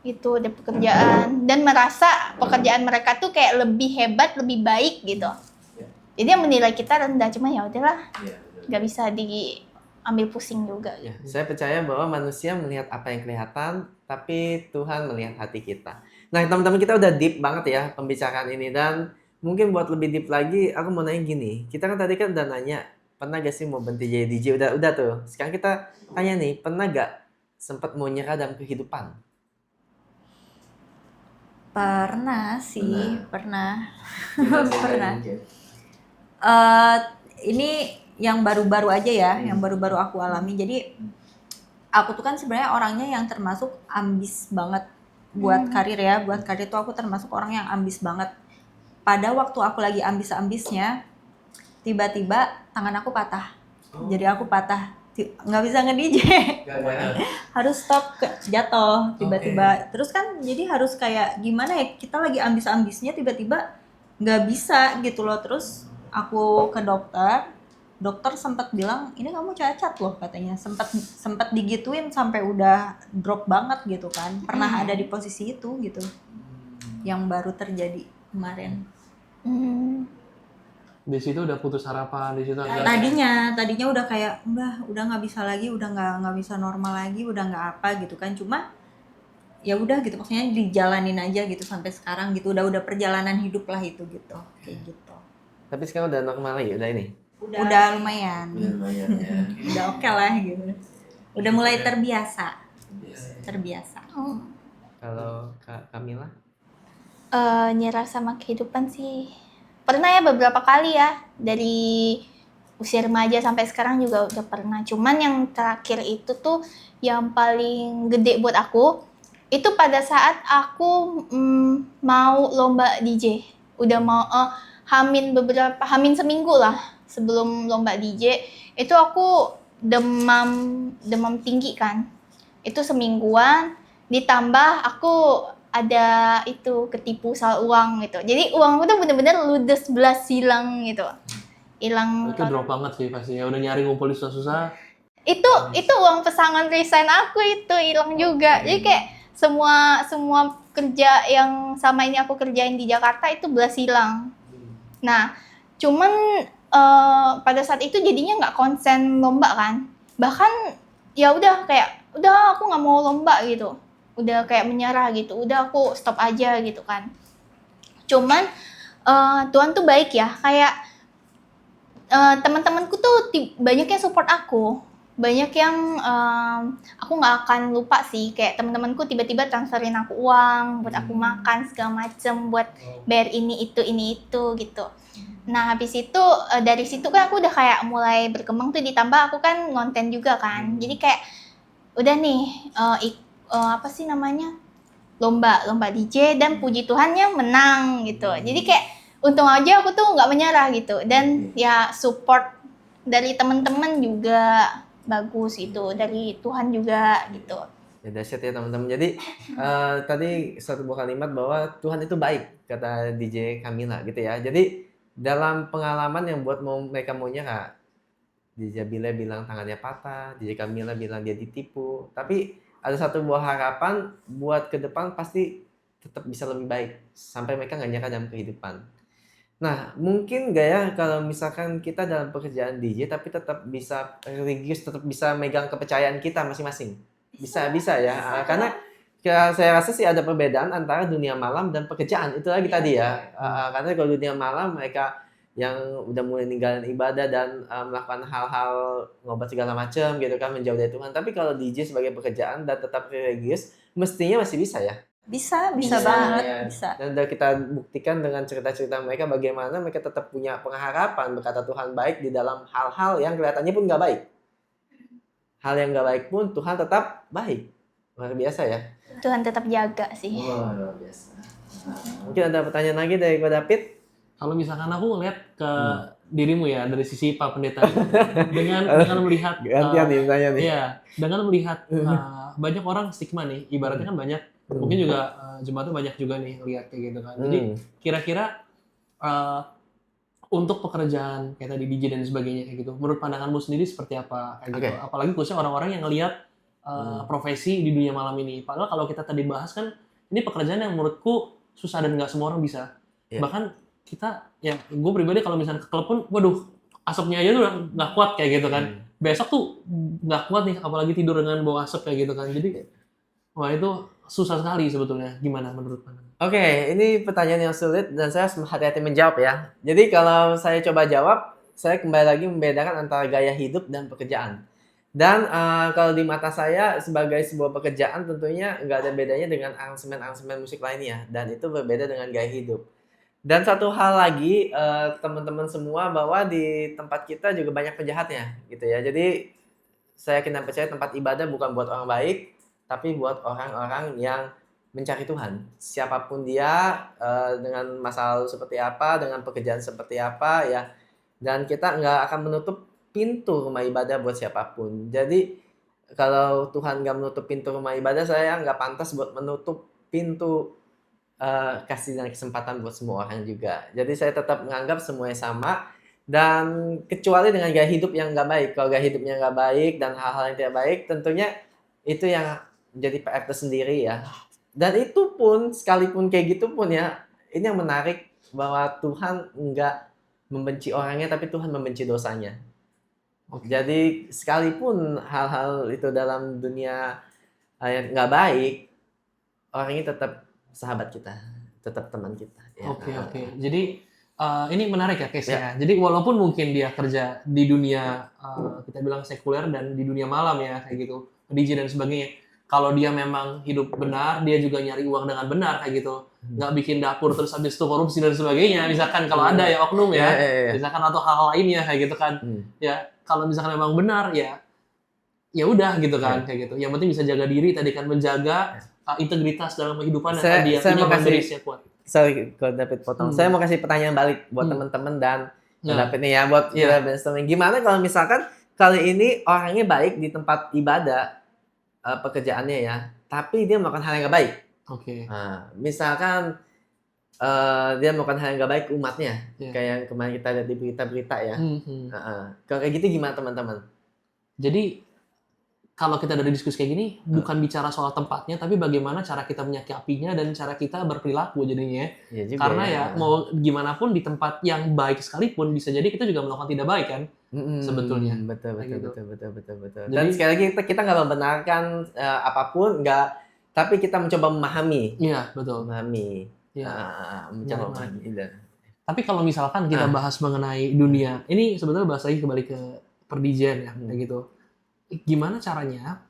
gitu, dari pekerjaan, dan merasa pekerjaan mereka tuh kayak lebih hebat, lebih baik gitu. Jadi yang menilai kita rendah, cuma ya udahlah, nggak bisa diambil pusing juga. Ya, saya percaya bahwa manusia melihat apa yang kelihatan, tapi Tuhan melihat hati kita. Nah, teman-teman, kita udah deep banget ya pembicaraan ini, dan mungkin buat lebih deep lagi, aku mau nanya gini. Kita kan tadi kan udah nanya, pernah gak sih mau berhenti jadi DJ? Udah tuh. Sekarang kita tanya nih, pernah gak sempat mau nyerah dalam kehidupan? Pernah sih, pernah. Ini yang baru-baru aja ya, yang baru-baru aku alami. Jadi aku tuh kan sebenarnya orangnya yang termasuk ambis banget buat karir ya. Buat karir tuh aku termasuk orang yang ambis banget. Pada waktu aku lagi ambis-ambisnya, tiba-tiba tangan aku patah. Jadi aku patah, nggak bisa nge-DJ. Harus stop, jatuh tiba-tiba. Terus kan jadi harus kayak gimana ya, kita lagi ambis-ambisnya tiba-tiba nggak bisa gitu loh. Terus aku ke dokter sempat bilang ini kamu cacat loh katanya, sempat digituin sampai udah drop banget gitu kan. Pernah ada di posisi itu gitu, yang baru terjadi kemarin. Di situ udah putus harapan, di situ Tadinya udah kayak udah nggak bisa lagi, udah nggak bisa normal lagi, udah nggak apa gitu kan. Cuma ya udah gitu, maksudnya dijalanin aja gitu sampai sekarang gitu. Udah perjalanan hidup lah itu gitu, kayak gitu. Tapi sekarang udah normal lagi, udah ini? Udah lumayan. Ya. Udah oke lah gitu. Udah mulai terbiasa. Kalau Kak Kamila? Nyerah sama kehidupan sih pernah ya, beberapa kali ya, dari usia remaja sampai sekarang juga udah pernah. Cuman yang terakhir itu tuh yang paling gede buat aku itu pada saat aku mau lomba DJ. Udah mau hamin seminggu lah sebelum lomba DJ itu aku demam tinggi kan. Itu semingguan, ditambah aku ada itu ketipu soal uang gitu. Jadi uangku tuh bener-bener ludes belas hilang gitu. Hilang. Itu drop banget sih pastinya. Udah nyari ngumpulin susah-susah. Itu uang pesangon resign aku itu hilang juga. Jadi kayak semua kerja yang sama ini aku kerjain di Jakarta itu belas hilang. Nah, cuman pada saat itu jadinya nggak konsen lomba kan. Bahkan ya udah kayak udah aku nggak mau lomba gitu, udah kayak menyerah gitu, udah aku stop aja gitu kan. Cuman Tuhan tuh baik ya, kayak teman-temanku tuh banyak yang support aku, banyak yang aku nggak akan lupa sih, kayak teman-temanku tiba-tiba transferin aku uang buat aku makan segala macem, buat bayar ini itu gitu. Nah habis itu dari situ kan aku udah kayak mulai berkembang tuh, ditambah aku kan ngonten juga kan, jadi kayak udah nih apa sih namanya, lomba DJ dan puji Tuhannya menang gitu. Jadi kayak untung aja aku tuh nggak menyerah gitu, dan ya support dari teman-teman juga bagus itu, dari Tuhan juga gitu. Ya dahsyat ya teman-teman. Jadi tadi satu buah kalimat bahwa Tuhan itu baik, kata DJ Kamila gitu ya. Jadi dalam pengalaman yang buat mereka mau nyerah, DJ Bila bilang tangannya patah, DJ Kamila bilang dia ditipu. Tapi ada satu buah harapan buat ke depan pasti tetap bisa lebih baik sampai mereka nggak nyerah dalam kehidupan. Nah, mungkin nggak ya kalau misalkan kita dalam pekerjaan DJ tapi tetap bisa religius, tetap bisa megang kepercayaan kita masing-masing. Bisa ya. Karena saya rasa sih ada perbedaan antara dunia malam dan pekerjaan. Itu lagi tadi ya. Karena kalau dunia malam mereka yang udah mulai ninggalin ibadah dan melakukan hal-hal ngobat segala macam gitu kan, menjauh dari Tuhan. Tapi kalau DJ sebagai pekerjaan dan tetap religius, mestinya masih bisa ya. Bisa banget, Ya. bisa. Dan udah kita buktikan dengan cerita-cerita mereka bagaimana mereka tetap punya pengharapan berkata Tuhan baik di dalam hal-hal yang kelihatannya pun nggak baik. Hal yang nggak baik pun Tuhan tetap baik. Luar biasa ya. Tuhan tetap jaga sih. Luar biasa. Mungkin ada pertanyaan lagi dari Ko David? Kalau misalkan aku ngeliat ke dirimu ya dari sisi Pak Pendeta dengan melihat Gantian nih tanya nih. Iya, dengan melihat banyak orang stigma nih, ibaratnya kan banyak, mungkin juga jemaatnya banyak juga nih lihat kayak gitu kan. Jadi kira-kira untuk pekerjaan kayak tadi DJ dan sebagainya kayak gitu, menurut pandanganmu sendiri seperti apa kayak gitu? Apalagi khususnya orang-orang yang ngelihat profesi di dunia malam ini. Padahal kalau kita tadi bahas kan ini pekerjaan yang menurutku susah dan nggak semua orang bisa. Bahkan kita, ya gue pribadi kalau misalnya ke klub pun, waduh asapnya aja tuh udah nggak kuat kayak gitu kan. Besok tuh nggak kuat nih, apalagi tidur dengan bau asap kayak gitu kan. Jadi wah itu susah sekali sebetulnya. Gimana menurut pandangan? Oke, ini pertanyaan yang sulit dan saya harus hati-hati menjawab ya. Jadi kalau saya coba jawab, saya kembali lagi membedakan antara gaya hidup dan pekerjaan. Dan kalau di mata saya sebagai sebuah pekerjaan tentunya nggak ada bedanya dengan aransemen-aransemen musik lainnya. Dan itu berbeda dengan gaya hidup. Dan satu hal lagi, teman-teman semua, bahwa di tempat kita juga banyak penjahatnya gitu ya. Jadi saya yakin dan percaya tempat ibadah bukan buat orang baik, tapi buat orang-orang yang mencari Tuhan. Siapapun dia, dengan masa lalu seperti apa, dengan pekerjaan seperti apa ya. Dan kita nggak akan menutup pintu rumah ibadah buat siapapun. Jadi kalau Tuhan nggak menutup pintu rumah ibadah, saya nggak pantas buat menutup pintu kasih dan kesempatan buat semua orang juga. Jadi saya tetap menganggap semuanya sama, dan kecuali dengan gaya hidup yang nggak baik. Kalau gaya hidupnya nggak baik dan hal-hal yang tidak baik, tentunya itu yang menjadi PR tersendiri ya. Dan itu pun, sekalipun kayak gitu pun ya, ini yang menarik bahwa Tuhan nggak membenci orangnya, tapi Tuhan membenci dosanya. Jadi sekalipun hal-hal itu dalam dunia yang nggak baik, orang ini tetap sahabat kita, tetap teman kita. Ya. Oke. Jadi ini menarik ya case-nya. Jadi walaupun mungkin dia kerja di dunia kita bilang sekuler dan di dunia malam ya kayak gitu, DJ dan sebagainya. Kalau dia memang hidup benar, dia juga nyari uang dengan benar kayak gitu. Nggak bikin dapur terus habis itu korupsi dan sebagainya. Misalkan kalau ada ya oknum ya, misalkan atau hal lainnya kayak gitu kan. Ya kalau misalkan memang benar ya udah gitu kan kayak gitu. Yang penting bisa jaga diri tadi kan, menjaga integritas dalam kehidupan dan dia punya boundariesnya kuat. Sorry kalau David potong. Saya mau kasih pertanyaan balik buat teman-teman dan David nih ya, buat kita brainstorming. Gimana kalau misalkan kali ini orangnya baik di tempat ibadah pekerjaannya ya, tapi dia melakukan hal yang gak baik. Oke. Nah, misalkan dia melakukan hal yang gak baik ke umatnya, kayak yang kemarin kita lihat di berita-berita ya. Kalau kayak gitu gimana teman-teman? Jadi kalau kita dari diskusi kayak gini, bukan bicara soal tempatnya, tapi bagaimana cara kita menyikapinya dan cara kita berperilaku jadinya. Ya juga, karena ya mau gimana pun di tempat yang baik sekalipun bisa jadi kita juga melakukan tidak baik kan sebetulnya. Betul. Gitu. Dan Jadi, sekali lagi kita nggak membenarkan apapun, tapi kita mencoba memahami. Iya betul. Memahami. Iya. Mencoba memahami. Tapi kalau misalkan kita bahas mengenai dunia, ini sebetulnya bahas lagi kembali ke per-DJan ya, kayak gitu. Gimana caranya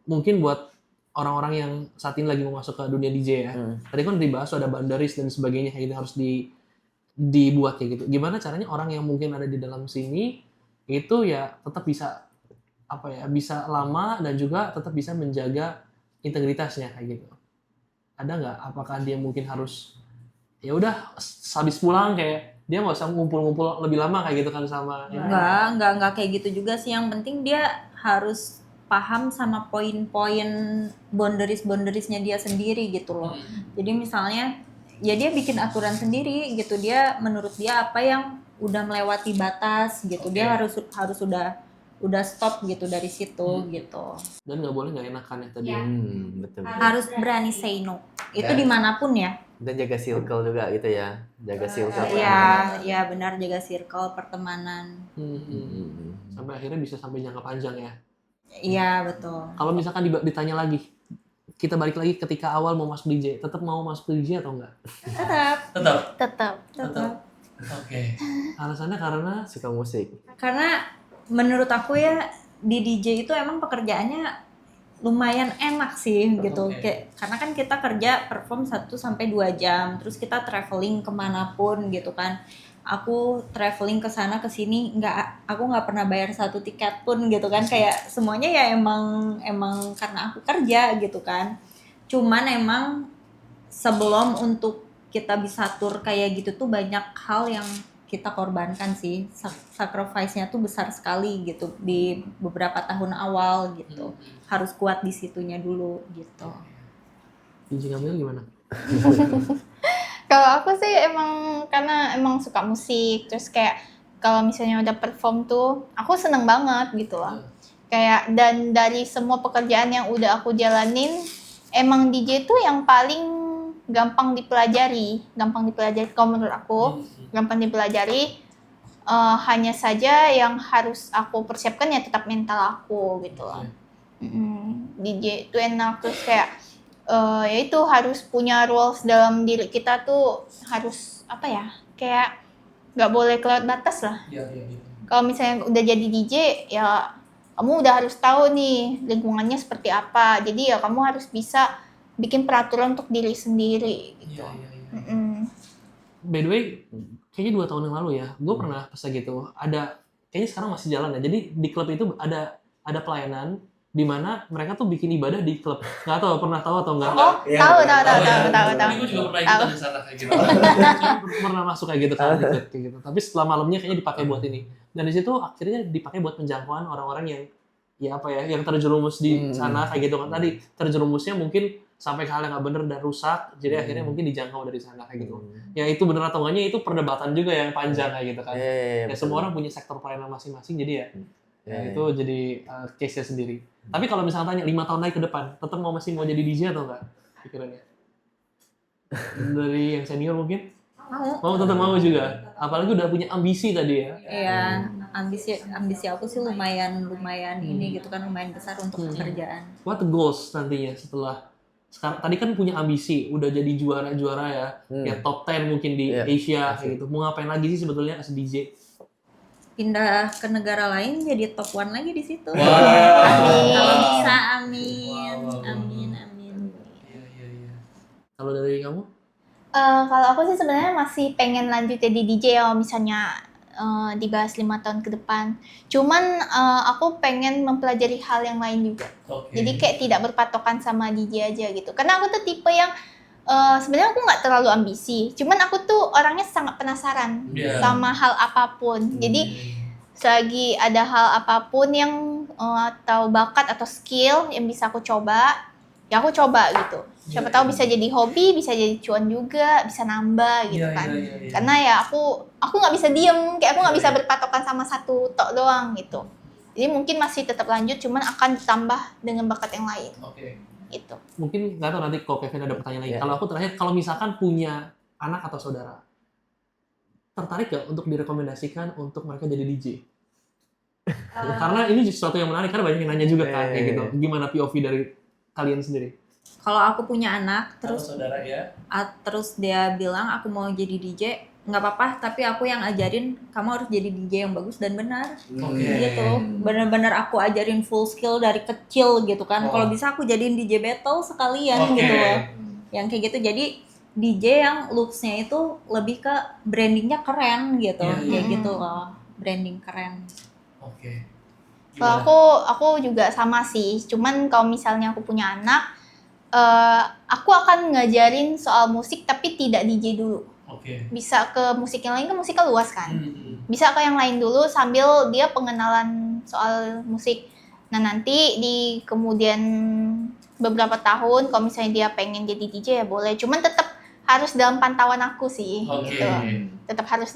mungkin buat orang-orang yang saat ini lagi mau masuk ke dunia DJ ya. Tadi kan dibahas ada boundaries dan sebagainya kayak gitu harus dibuat kayak gitu. Gimana caranya orang yang mungkin ada di dalam sini itu ya tetap bisa bisa lama dan juga tetap bisa menjaga integritasnya kayak gitu. Ada nggak? Apakah dia mungkin harus ya udah habis pulang kayak dia nggak usah ngumpul-ngumpul lebih lama kayak gitu kan sama Enggak kayak gitu juga sih. Yang penting dia harus paham sama poin-poin boundariesnya dia sendiri gitu loh. Jadi misalnya ya dia bikin aturan sendiri gitu, dia menurut dia apa yang udah melewati batas gitu, dia harus udah stop gitu dari situ gitu. Dan nggak boleh nggak enakan ya tadi. Betul. Harus berani say no. Itu dimanapun ya. Dan jaga circle juga gitu ya, jaga circle. Iya benar, jaga circle pertemanan. Sampai akhirnya bisa sampai jangka panjang ya. Iya betul. Kalau misalkan ditanya lagi, kita balik lagi ketika awal mau masuk DJ, tetap mau masuk DJ atau enggak? Tetap. Oke. Alasannya karena Suka musik. Karena menurut aku ya di DJ itu emang pekerjaannya lumayan enak sih gitu. Karena kan kita kerja perform 1-2 jam, terus kita traveling kemanapun gitu kan. Aku traveling ke sana ke sini aku nggak pernah bayar 1 tiket pun gitu kan, kayak semuanya ya emang karena aku kerja gitu kan. Cuman emang sebelum untuk kita bisa tur kayak gitu tuh banyak hal yang kita korbankan sih, sacrifice-nya tuh besar sekali gitu di beberapa tahun awal gitu. Harus kuat di situnya dulu gitu. DJ Kamil gimana? Kalau aku sih karena emang suka musik, terus kayak kalau misalnya udah perform tuh aku seneng banget gitu loh. Kayak dan dari semua pekerjaan yang udah aku jalanin, emang DJ tuh yang paling gampang dipelajari kalau menurut aku. Gampang dipelajari, hanya saja yang harus aku persiapkan ya tetap mental aku gitu loh. DJ itu enak, terus kayak ya itu harus punya rules dalam diri kita tuh, harus kayak nggak boleh kelewat batas lah. Kalau misalnya udah jadi DJ ya kamu udah harus tahu nih lingkungannya seperti apa, jadi ya kamu harus bisa bikin peraturan untuk diri sendiri gitu. By the way, kayaknya 2 tahun yang lalu ya, gue pernah pesan gitu. Kayaknya sekarang masih jalan ya. Jadi di klub itu ada pelayanan di mana mereka tuh bikin ibadah di klub. Nggak tahu pernah tahu atau enggak? Oh, tahu. Gue juga pernah ikutan di sana kayak gitu. Pernah masuk kayak gitu kan, kayak gitu. Tapi setelah malamnya kayaknya dipakai buat ini. Dan di situ akhirnya dipakai buat penjangkauan orang-orang yang yang terjerumus di sana kayak gitu kan. Tadi terjerumusnya mungkin sampai ke hal yang nggak bener dan rusak, jadi akhirnya mungkin dijangkau dari sana kayak gitu. Ya itu bener atau enggaknya itu perdebatan juga yang panjang kayak gitu kan. Ya semua orang punya sektor pelayanan masing-masing, jadi itu jadi case-nya sendiri. Tapi kalau misalnya tanya 5 tahun lagi ke depan, tetap masih mau jadi DJ atau enggak pikirannya? Dari yang senior mungkin? Mau tetap mau juga. Apalagi udah punya ambisi tadi ya. Iya, ambisi aku sih lumayan ini gitu kan, lumayan besar untuk pekerjaan. What the goals nantinya setelah sekarang? Tadi kan punya ambisi, udah jadi juara ya, ya top 10 mungkin di Asia kayak gitu. Mau ngapain lagi sih sebetulnya as DJ? Pindah ke negara lain jadi top 1 lagi di situ. Wow. Kalau bisa, amin. Amin. Iya. Kalau dari kamu? Kalau aku sih sebenarnya masih pengen lanjut jadi DJ ya, misalnya dibahas 5 tahun ke depan. Cuman aku pengen mempelajari hal yang lain juga. Jadi kayak tidak berpatokan sama DJ aja gitu. Karena aku tuh tipe yang sebenarnya aku nggak terlalu ambisi. Cuman aku tuh orangnya sangat penasaran sama hal apapun. Jadi selagi ada hal apapun yang atau bakat atau skill yang bisa aku coba, ya aku coba gitu. Siapa tahu bisa jadi hobi, bisa jadi cuan juga, bisa nambah gitu kan. Karena ya aku nggak bisa diem, kayak aku nggak bisa berpatokan sama satu tok doang gitu. Jadi mungkin masih tetap lanjut, cuman akan ditambah dengan bakat yang lain. Oke. Gitu. Mungkin nggak tahu nanti kalau Kevin ada pertanyaan lagi. Ya. Kalau aku terakhir, kalau misalkan punya anak atau saudara, tertarik gak untuk direkomendasikan untuk mereka jadi DJ? Karena ini sesuatu yang menarik, karena banyak yang nanya juga kan, kayak gitu. Gimana POV dari kalian sendiri? Kalau aku punya anak terus Atau saudara ya? terus dia bilang aku mau jadi DJ, nggak apa-apa, tapi aku yang ajarin kamu harus jadi DJ yang bagus dan benar. Oke. Gitu, benar-benar aku ajarin full skill dari kecil gitu kan. Kalau bisa aku jadiin DJ battle sekalian Oke. gitu loh, yang kayak gitu. Jadi DJ yang looks-nya itu lebih ke brandingnya keren gitu, kayak gitu loh, branding keren. Oke. Kalau aku juga sama sih, cuman kalau misalnya aku punya anak, aku akan ngajarin soal musik tapi tidak DJ dulu. Oke. Bisa ke musik yang lain, kan musiknya luas kan. Bisa ke yang lain dulu sambil dia pengenalan soal musik. Nah nanti di kemudian beberapa tahun kalau misalnya dia pengen jadi DJ ya boleh, cuman tetap harus dalam pantauan aku sih gitu. Tetap harus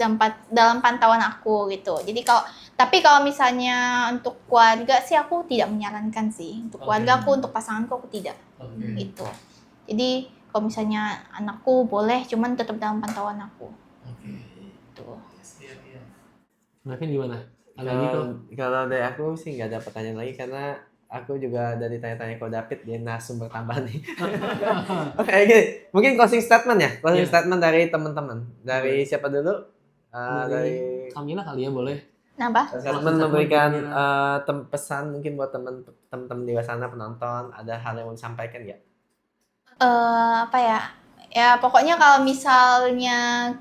dalam pantauan aku gitu. Jadi kalau misalnya untuk keluarga sih aku tidak menyarankan sih. Untuk keluarga aku, untuk pasanganku aku tidak. Gitu. Jadi kalau misalnya anakku boleh, cuman tetap dalam pantauan aku. Tuh. Kevin gimana? Ada gitu? Kalau dari aku sih nggak ada pertanyaan lagi karena aku juga dari tanya-tanya ke David dia narasumber tambahan nih. Oke, gini. Mungkin closing statement ya, statement dari teman-teman. Dari siapa dulu? Dari Kamila kali ya, boleh. Kenapa? Statement memberikan pesan mungkin buat teman-teman di luar sana penonton, ada hal yang mau disampaikan nggak? Apa ya? Ya pokoknya kalau misalnya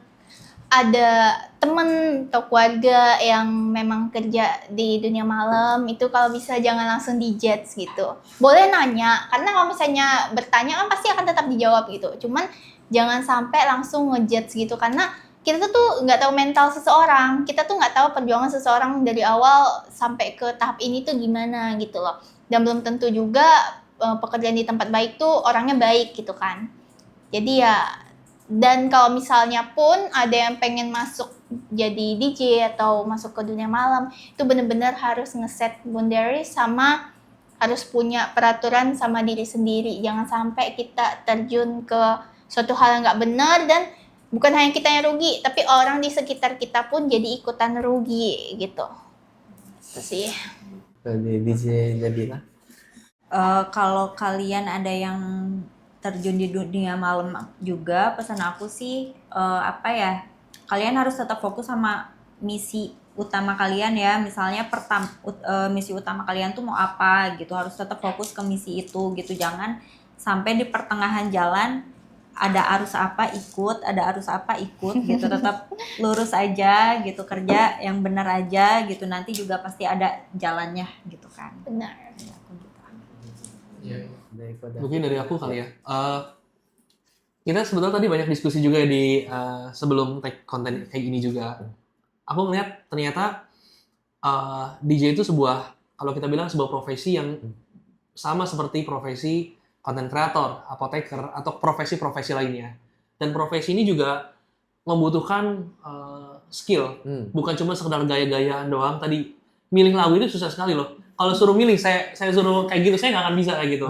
ada temen atau keluarga yang memang kerja di dunia malam, itu kalau bisa jangan langsung dijudge gitu. Boleh nanya, karena kalau misalnya bertanya kan pasti akan tetap dijawab gitu. Cuman jangan sampai langsung ngejudge gitu, karena kita tuh nggak tahu mental seseorang, kita tuh nggak tahu perjuangan seseorang dari awal sampai ke tahap ini tuh gimana gitu loh. Dan belum tentu juga pekerjaan di tempat baik tuh orangnya baik gitu kan. Jadi ya, dan kalau misalnya pun ada yang pengen masuk jadi DJ atau masuk ke dunia malam, itu benar-benar harus ngeset boundaries sama harus punya peraturan sama diri sendiri. Jangan sampai kita terjun ke suatu hal yang nggak benar, dan bukan hanya kita yang rugi, tapi orang di sekitar kita pun jadi ikutan rugi gitu. Itu sih. Dari DJ Nabila. Kalau kalian ada yang terjun di dunia malam juga, pesan aku sih kalian harus tetap fokus sama misi utama kalian ya. Misalnya misi utama kalian tuh mau apa gitu, harus tetap fokus ke misi itu gitu. Jangan sampai di pertengahan jalan ada arus apa ikut gitu. Tetap lurus aja gitu, kerja yang benar aja gitu, nanti juga pasti ada jalannya gitu kan. Benar. Mungkin dari aku kali ya. Kita sebetulnya tadi banyak diskusi juga di sebelum take konten kayak gini juga. Aku ngeliat ternyata DJ itu kalau kita bilang sebuah profesi yang sama seperti profesi content creator, apoteker, atau profesi-profesi lainnya. Dan profesi ini juga membutuhkan skill, bukan cuma sekedar gaya-gayaan doang. Tadi milih lagu itu susah sekali loh. Kalau suruh milih, saya suruh kayak gitu, saya nggak akan bisa kayak gitu.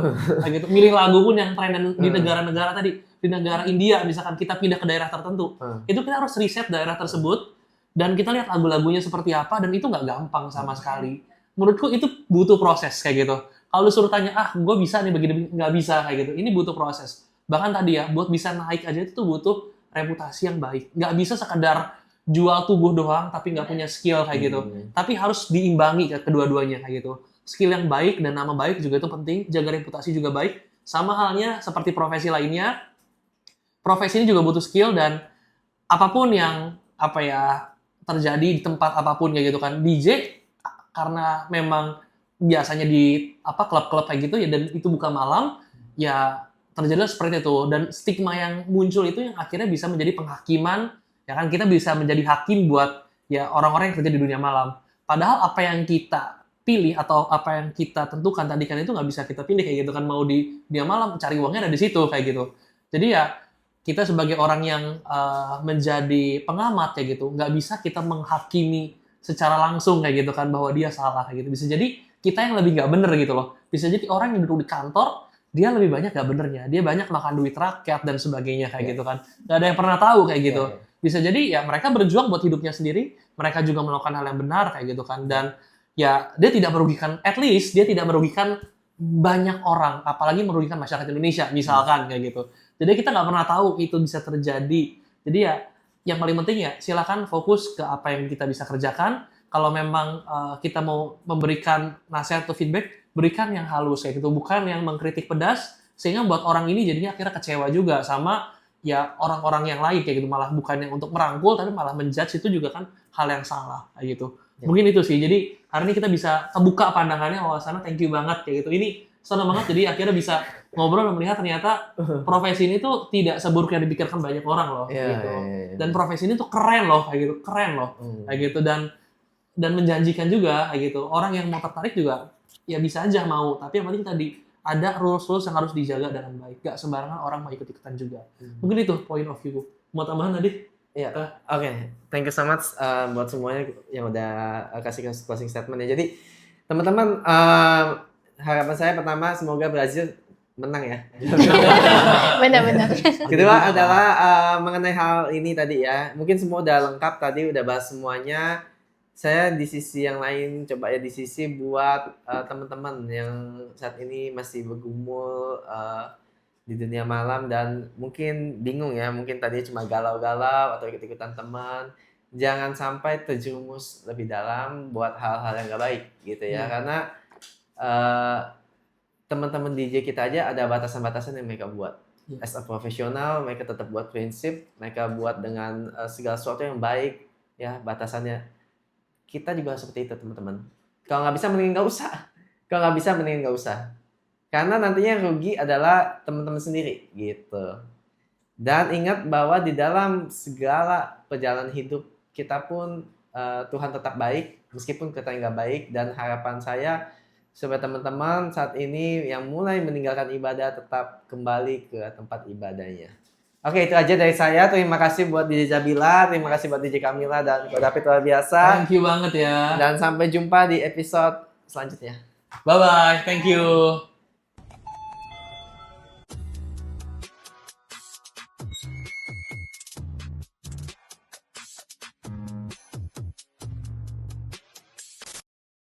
Milih lagu pun yang tren di negara-negara tadi, di negara India, misalkan kita pindah ke daerah tertentu, itu kita harus riset daerah tersebut, dan kita lihat lagu-lagunya seperti apa, dan itu nggak gampang sama sekali. Menurutku itu butuh proses kayak gitu. Kalau suruh tanya, gue bisa nih begini, nggak bisa kayak gitu. Ini butuh proses. Bahkan tadi ya, buat bisa naik aja itu butuh reputasi yang baik. Nggak bisa sekedar jual tubuh doang tapi nggak punya skill kayak gitu. Tapi harus diimbangi kedua-duanya kayak gitu. Skill yang baik dan nama baik juga itu penting, jaga reputasi juga baik. Sama halnya seperti profesi lainnya, profesi ini juga butuh skill, dan apapun yang terjadi di tempat apapun kayak gitu kan. DJ karena memang biasanya di klub-klub kayak gitu ya, dan itu bukan malam, ya terjadilah seperti itu. Dan stigma yang muncul itu yang akhirnya bisa menjadi penghakiman. Ya kan, kita bisa menjadi hakim buat ya orang-orang yang kerja di dunia malam. Padahal apa yang kita pilih atau apa yang kita tentukan tadi kan itu nggak bisa kita pilih kayak gitu kan, mau di dia malam cari uangnya ada di situ kayak gitu. Jadi ya kita sebagai orang yang menjadi pengamat kayak gitu nggak bisa kita menghakimi secara langsung kayak gitu kan bahwa dia salah kayak gitu. Bisa jadi kita yang lebih nggak bener gitu loh. Bisa jadi orang yang duduk di kantor dia lebih banyak nggak benernya, dia banyak makan duit rakyat dan sebagainya kayak gitu kan. Nggak ada yang pernah tahu kayak gitu. Bisa jadi ya mereka berjuang buat hidupnya sendiri, mereka juga melakukan hal yang benar kayak gitu kan. Dan ya dia tidak merugikan, at least dia tidak merugikan banyak orang, apalagi merugikan masyarakat Indonesia misalkan kayak gitu. Jadi kita nggak pernah tahu itu bisa terjadi. Jadi ya yang paling penting ya silakan fokus ke apa yang kita bisa kerjakan. Kalau memang kita mau memberikan nasihat atau feedback, berikan yang halus kayak gitu, bukan yang mengkritik pedas sehingga buat orang ini jadinya akhirnya kecewa juga sama ya orang-orang yang lain kayak gitu, malah bukan yang untuk merangkul tapi malah menjudge, itu juga kan hal yang salah kayak gitu. Mungkin itu sih. Jadi hari ini kita bisa kebuka pandangannya, wawasannya, thank you banget kayak gitu. Ini senang banget jadi akhirnya bisa ngobrol dan melihat ternyata profesi ini tuh tidak seburuk yang dipikirkan banyak orang loh gitu. Dan profesi ini tuh keren loh kayak gitu, keren loh kayak gitu, dan menjanjikan juga kayak gitu. Orang yang mau tertarik juga ya bisa aja mau, tapi yang penting tadi ada rules-rules yang harus dijaga dengan baik. Gak sembarangan orang mau ikut-ikutan juga. Mungkin itu point of view. Mau tambahan tadi? Iya, oke. Thank you so much buat semuanya yang udah kasih closing statement ya. Jadi teman-teman, harapan saya pertama semoga Brazil menang ya. Benar-benar. Kedua adalah mengenai hal ini tadi ya. Mungkin semua udah lengkap tadi, udah bahas semuanya. Saya di sisi yang lain coba ya, di sisi buat teman-teman yang saat ini masih bergumul di dunia malam dan mungkin bingung ya, mungkin tadi cuma galau-galau atau ikut-ikutan teman. Jangan sampai terjerumus lebih dalam buat hal-hal yang gak baik gitu ya. Karena teman-teman DJ kita aja ada batasan-batasan yang mereka buat. As a profesional, mereka tetap buat prinsip, mereka buat dengan segala sesuatu yang baik ya, batasannya. Kita juga seperti itu teman-teman. Kalau nggak bisa mending nggak usah. Kalau nggak bisa mending nggak usah. Karena nantinya yang rugi adalah teman-teman sendiri gitu. Dan ingat bahwa di dalam segala perjalanan hidup kita pun Tuhan tetap baik meskipun kita nggak baik. Dan harapan saya supaya teman-teman saat ini yang mulai meninggalkan ibadah tetap kembali ke tempat ibadahnya. Oke, itu aja dari saya. Terima kasih buat DJ Zabila, terima kasih buat DJ Kamila dan Ko David luar biasa. Thank you banget ya. Dan sampai jumpa di episode selanjutnya. Bye-bye, thank you.